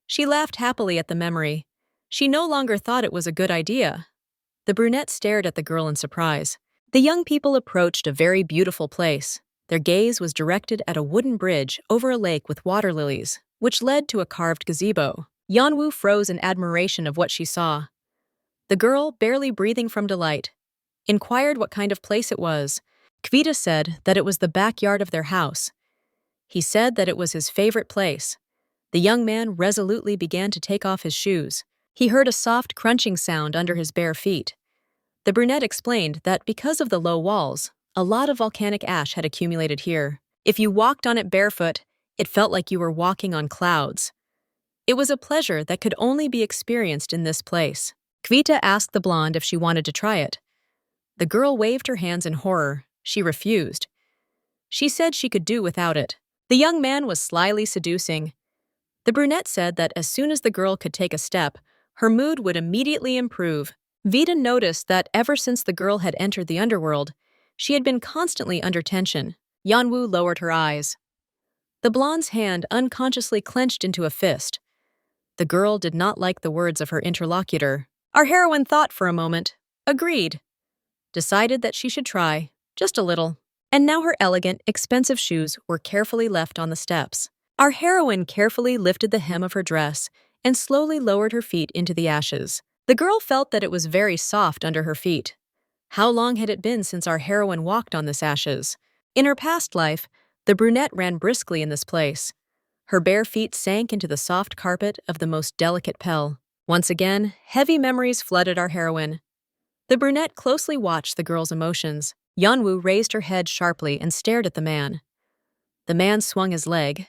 Speaker 1: She laughed happily at the memory. She no longer thought it was a good idea. The brunette stared at the girl in surprise. The young people approached a very beautiful place. Their gaze was directed at a wooden bridge over a lake with water lilies, which led to a carved gazebo. Yeonwoo froze in admiration of what she saw. The girl, barely breathing from delight, inquired what kind of place it was. Kvita said that it was the backyard of their house. He said that it was his favorite place. The young man resolutely began to take off his shoes. He heard a soft crunching sound under his bare feet. The brunette explained that because of the low walls, a lot of volcanic ash had accumulated here. If you walked on it barefoot, it felt like you were walking on clouds. It was a pleasure that could only be experienced in this place. Kvita asked the blonde if she wanted to try it. The girl waved her hands in horror. She refused. She said she could do without it. The young man was slyly seducing. The brunette said that as soon as the girl could take a step, her mood would immediately improve. Vida noticed that ever since the girl had entered the underworld, she had been constantly under tension. Yeonwoo lowered her eyes. The blonde's hand unconsciously clenched into a fist. The girl did not like the words of her interlocutor. Our heroine thought for a moment, agreed, decided that she should try, just a little. And now her elegant, expensive shoes were carefully left on the steps. Our heroine carefully lifted the hem of her dress and slowly lowered her feet into the ashes. The girl felt that it was very soft under her feet. How long had it been since our heroine walked on this ashes? In her past life, the brunette ran briskly in this place. Her bare feet sank into the soft carpet of the most delicate pell. Once again, heavy memories flooded our heroine. The brunette closely watched the girl's emotions. Yeonwoo raised her head sharply and stared at the man. The man swung his leg.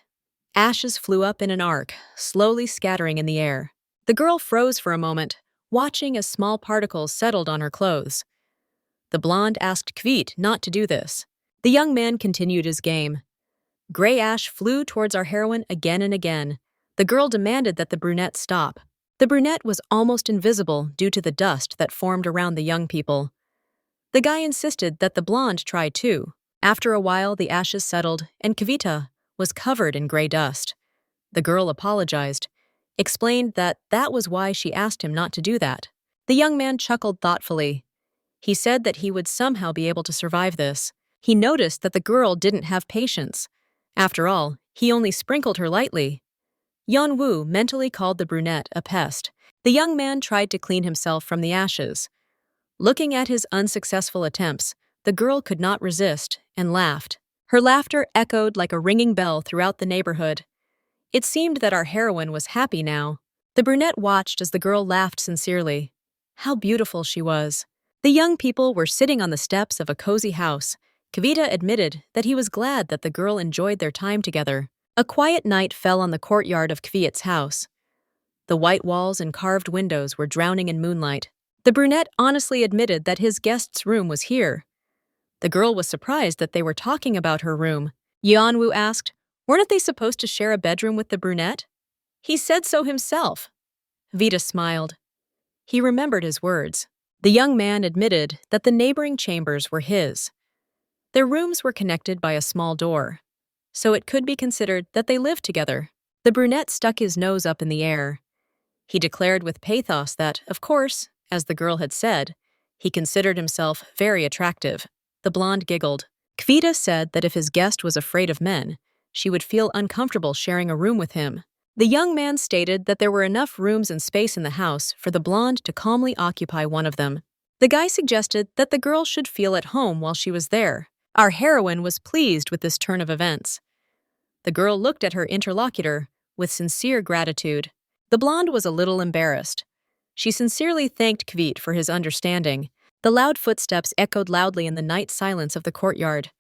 Speaker 1: Ashes flew up in an arc, slowly scattering in the air. The girl froze for a moment, watching as small particles settled on her clothes. The blonde asked Kvit not to do this. The young man continued his game. Gray ash flew towards our heroine again and again. The girl demanded that the brunette stop. The brunette was almost invisible due to the dust that formed around the young people. The guy insisted that the blonde try too. After a while, the ashes settled, and Kvita was covered in gray dust. The girl apologized, explained that that was why she asked him not to do that. The young man chuckled thoughtfully. He said that he would somehow be able to survive this. He noticed that the girl didn't have patience. After all, he only sprinkled her lightly. Yeonwoo mentally called the brunette a pest. The young man tried to clean himself from the ashes. Looking at his unsuccessful attempts, the girl could not resist and laughed. Her laughter echoed like a ringing bell throughout the neighborhood. It seemed that our heroine was happy now. The brunette watched as the girl laughed sincerely. How beautiful she was. The young people were sitting on the steps of a cozy house. Kvita admitted that he was glad that the girl enjoyed their time together. A quiet night fell on the courtyard of Kvit's house. The white walls and carved windows were drowning in moonlight. The brunette honestly admitted that his guest's room was here. The girl was surprised that they were talking about her room. Yeonwoo asked, "Weren't they supposed to share a bedroom with the brunette?" "He said so himself." Vita smiled. He remembered his words. The young man admitted that the neighboring chambers were his. Their rooms were connected by a small door, so it could be considered that they lived together. The brunette stuck his nose up in the air. He declared with pathos that, of course, as the girl had said, he considered himself very attractive. The blonde giggled. Kvita said that if his guest was afraid of men, she would feel uncomfortable sharing a room with him. The young man stated that there were enough rooms and space in the house for the blonde to calmly occupy one of them. The guy suggested that the girl should feel at home while she was there. Our heroine was pleased with this turn of events. The girl looked at her interlocutor with sincere gratitude. The blonde was a little embarrassed. She sincerely thanked Kvit for his understanding. The loud footsteps echoed loudly in the night silence of the courtyard.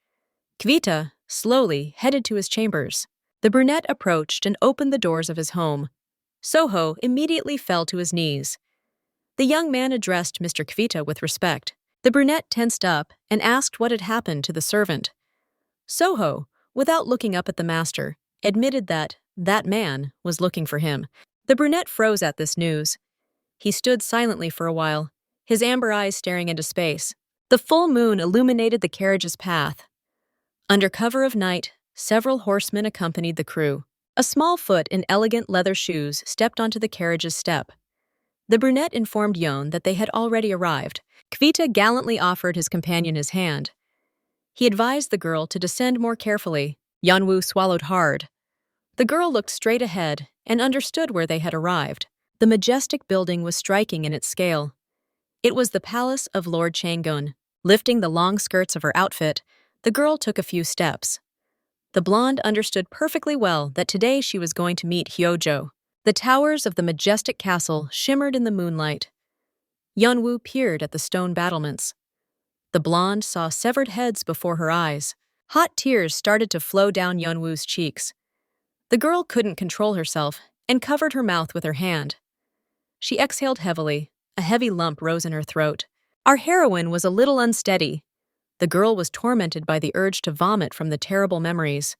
Speaker 1: Kvita, slowly, headed to his chambers. The brunette approached and opened the doors of his home. Soho immediately fell to his knees. The young man addressed Mr. Kvita with respect. The brunette tensed up and asked what had happened to the servant. Soho, without looking up at the master, admitted that that man was looking for him. The brunette froze at this news. He stood silently for a while, his amber eyes staring into space. The full moon illuminated the carriage's path. Under cover of night, several horsemen accompanied the crew. A small foot in elegant leather shoes stepped onto the carriage's step. The brunette informed Yeon that they had already arrived. Kvita gallantly offered his companion his hand. He advised the girl to descend more carefully. Yeonwoo swallowed hard. The girl looked straight ahead and understood where they had arrived. The majestic building was striking in its scale. It was the palace of Lord Changgun. Lifting the long skirts of her outfit, the girl took a few steps. The blonde understood perfectly well that today she was going to meet Hyojo. The towers of the majestic castle shimmered in the moonlight. Yeonwoo peered at the stone battlements. The blonde saw severed heads before her eyes. Hot tears started to flow down Yeonwoo's cheeks. The girl couldn't control herself and covered her mouth with her hand. She exhaled heavily. A heavy lump rose in her throat. Our heroine was a little unsteady. The girl was tormented by the urge to vomit from the terrible memories.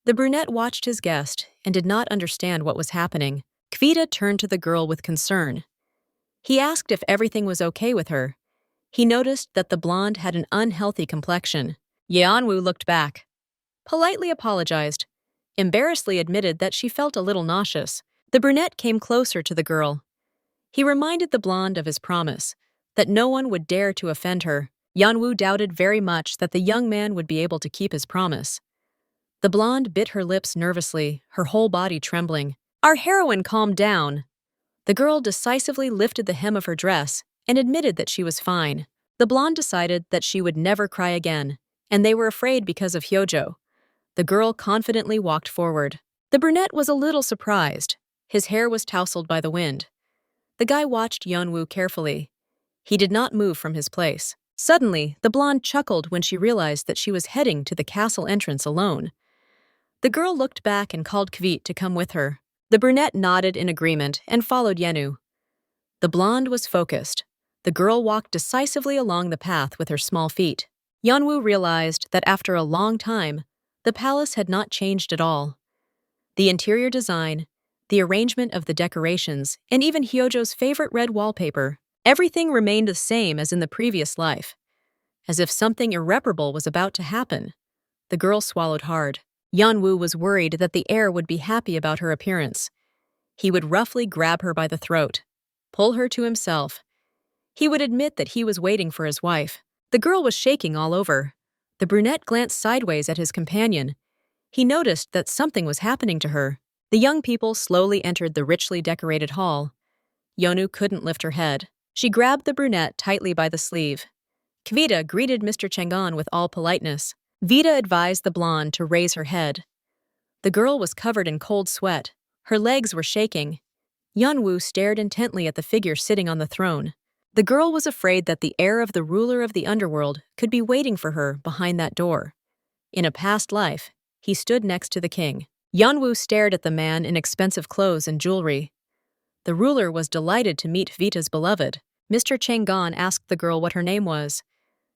Speaker 1: The brunette watched his guest and did not understand what was happening. Kvita turned to the girl with concern. He asked if everything was okay with her. He noticed that the blonde had an unhealthy complexion. Yeonwoo looked back, politely apologized, embarrassedly admitted that she felt a little nauseous. The brunette came closer to the girl. He reminded the blonde of his promise, that no one would dare to offend her. Yeonwoo doubted very much that the young man would be able to keep his promise. The blonde bit her lips nervously, her whole body trembling. Our heroine calmed down. The girl decisively lifted the hem of her dress and admitted that she was fine. The blonde decided that she would never cry again, and they were afraid because of Hyojo. The girl confidently walked forward. The brunette was a little surprised. His hair was tousled by the wind. The guy watched Yeonwoo carefully. He did not move from his place. Suddenly, the blonde chuckled when she realized that she was heading to the castle entrance alone. The girl looked back and called Kvit to come with her. The brunette nodded in agreement and followed Yeonwoo. The blonde was focused. The girl walked decisively along the path with her small feet. Yeonwoo realized that after a long time, the palace had not changed at all. The interior design, the arrangement of the decorations, and even Hyojo's favorite red wallpaper, everything remained the same as in the previous life. As if something irreparable was about to happen. The girl swallowed hard. Yeonwoo was worried that the heir would be happy about her appearance. He would roughly grab her by the throat, pull her to himself. He would admit that he was waiting for his wife. The girl was shaking all over. The brunette glanced sideways at his companion. He noticed that something was happening to her. The young people slowly entered the richly decorated hall. Yeonwoo couldn't lift her head. She grabbed the brunette tightly by the sleeve. Kvita greeted Mr. Chang'an with all politeness. Vita advised the blonde to raise her head. The girl was covered in cold sweat. Her legs were shaking. Yeonwoo stared intently at the figure sitting on the throne. The girl was afraid that the heir of the ruler of the underworld could be waiting for her behind that door. In a past life, he stood next to the king. Yeonwoo stared at the man in expensive clothes and jewelry. The ruler was delighted to meet Vita's beloved. Mr. Chang'an asked the girl what her name was.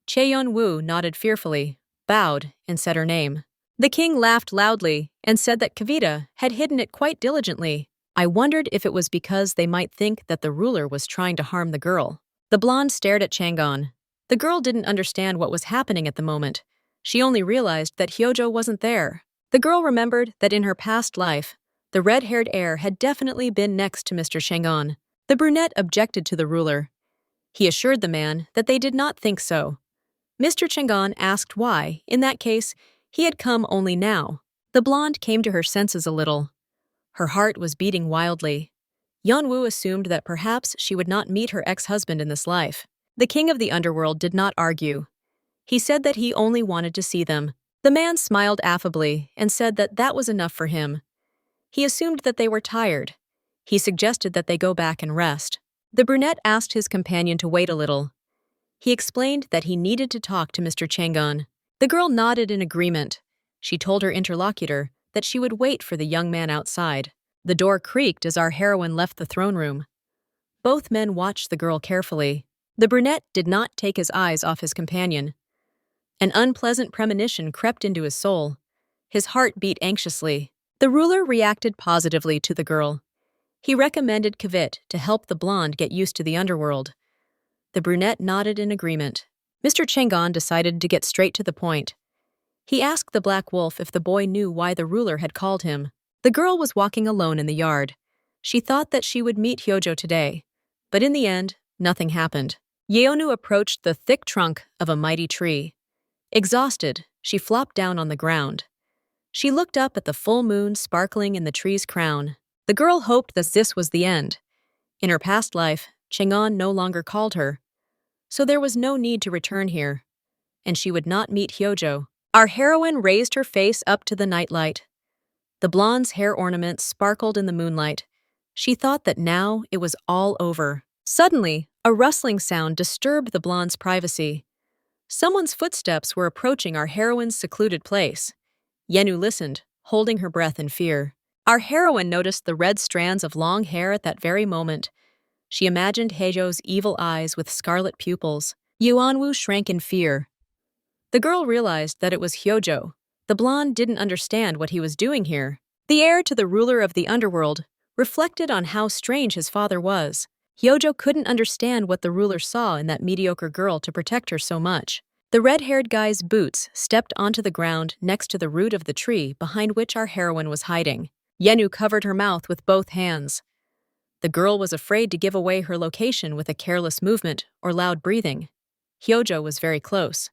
Speaker 1: Cheon-woo nodded fearfully, bowed, and said her name. The king laughed loudly and said that Kavita had hidden it quite diligently. I wondered if it was because they might think that the ruler was trying to harm the girl. The blonde stared at Chang'an. The girl didn't understand what was happening at the moment. She only realized that Hyojo wasn't there. The girl remembered that in her past life, the red-haired heir had definitely been next to Mr. Chang'an. The brunette objected to the ruler. He assured the man that they did not think so. Mr. Chang'an asked why, in that case, he had come only now. The blonde came to her senses a little. Her heart was beating wildly. Yeonwoo assumed that perhaps she would not meet her ex-husband in this life. The king of the underworld did not argue. He said that he only wanted to see them. The man smiled affably and said that that was enough for him. He assumed that they were tired. He suggested that they go back and rest. The brunette asked his companion to wait a little. He explained that he needed to talk to Mr. Chang'an. The girl nodded in agreement. She told her interlocutor that she would wait for the young man outside. The door creaked as our heroine left the throne room. Both men watched the girl carefully. The brunette did not take his eyes off his companion. An unpleasant premonition crept into his soul. His heart beat anxiously. The ruler reacted positively to the girl. He recommended Kavit to help the blonde get used to the underworld. The brunette nodded in agreement. Mr. Chang'an decided to get straight to the point. He asked the black wolf if the boy knew why the ruler had called him. The girl was walking alone in the yard. She thought that she would meet Hyojo today, but in the end, nothing happened. Yeonu approached the thick trunk of a mighty tree. Exhausted, she flopped down on the ground. She looked up at the full moon sparkling in the tree's crown. The girl hoped that this was the end. In her past life, Chang'an no longer called her, so there was no need to return here, and she would not meet Hyojo. Our heroine raised her face up to the nightlight. The blonde's hair ornaments sparkled in the moonlight. She thought that now it was all over. Suddenly, a rustling sound disturbed the blonde's privacy. Someone's footsteps were approaching our heroine's secluded place. Yenu listened, holding her breath in fear. Our heroine noticed the red strands of long hair at that very moment. She imagined Hyejo's evil eyes with scarlet pupils. Yeonwoo shrank in fear. The girl realized that it was Hyojo. The blonde didn't understand what he was doing here. The heir to the ruler of the underworld reflected on how strange his father was. Hyojo couldn't understand what the ruler saw in that mediocre girl to protect her so much. The red-haired guy's boots stepped onto the ground next to the root of the tree behind which our heroine was hiding. Yenu covered her mouth with both hands. The girl was afraid to give away her location with a careless movement or loud breathing. Hyojo was very close.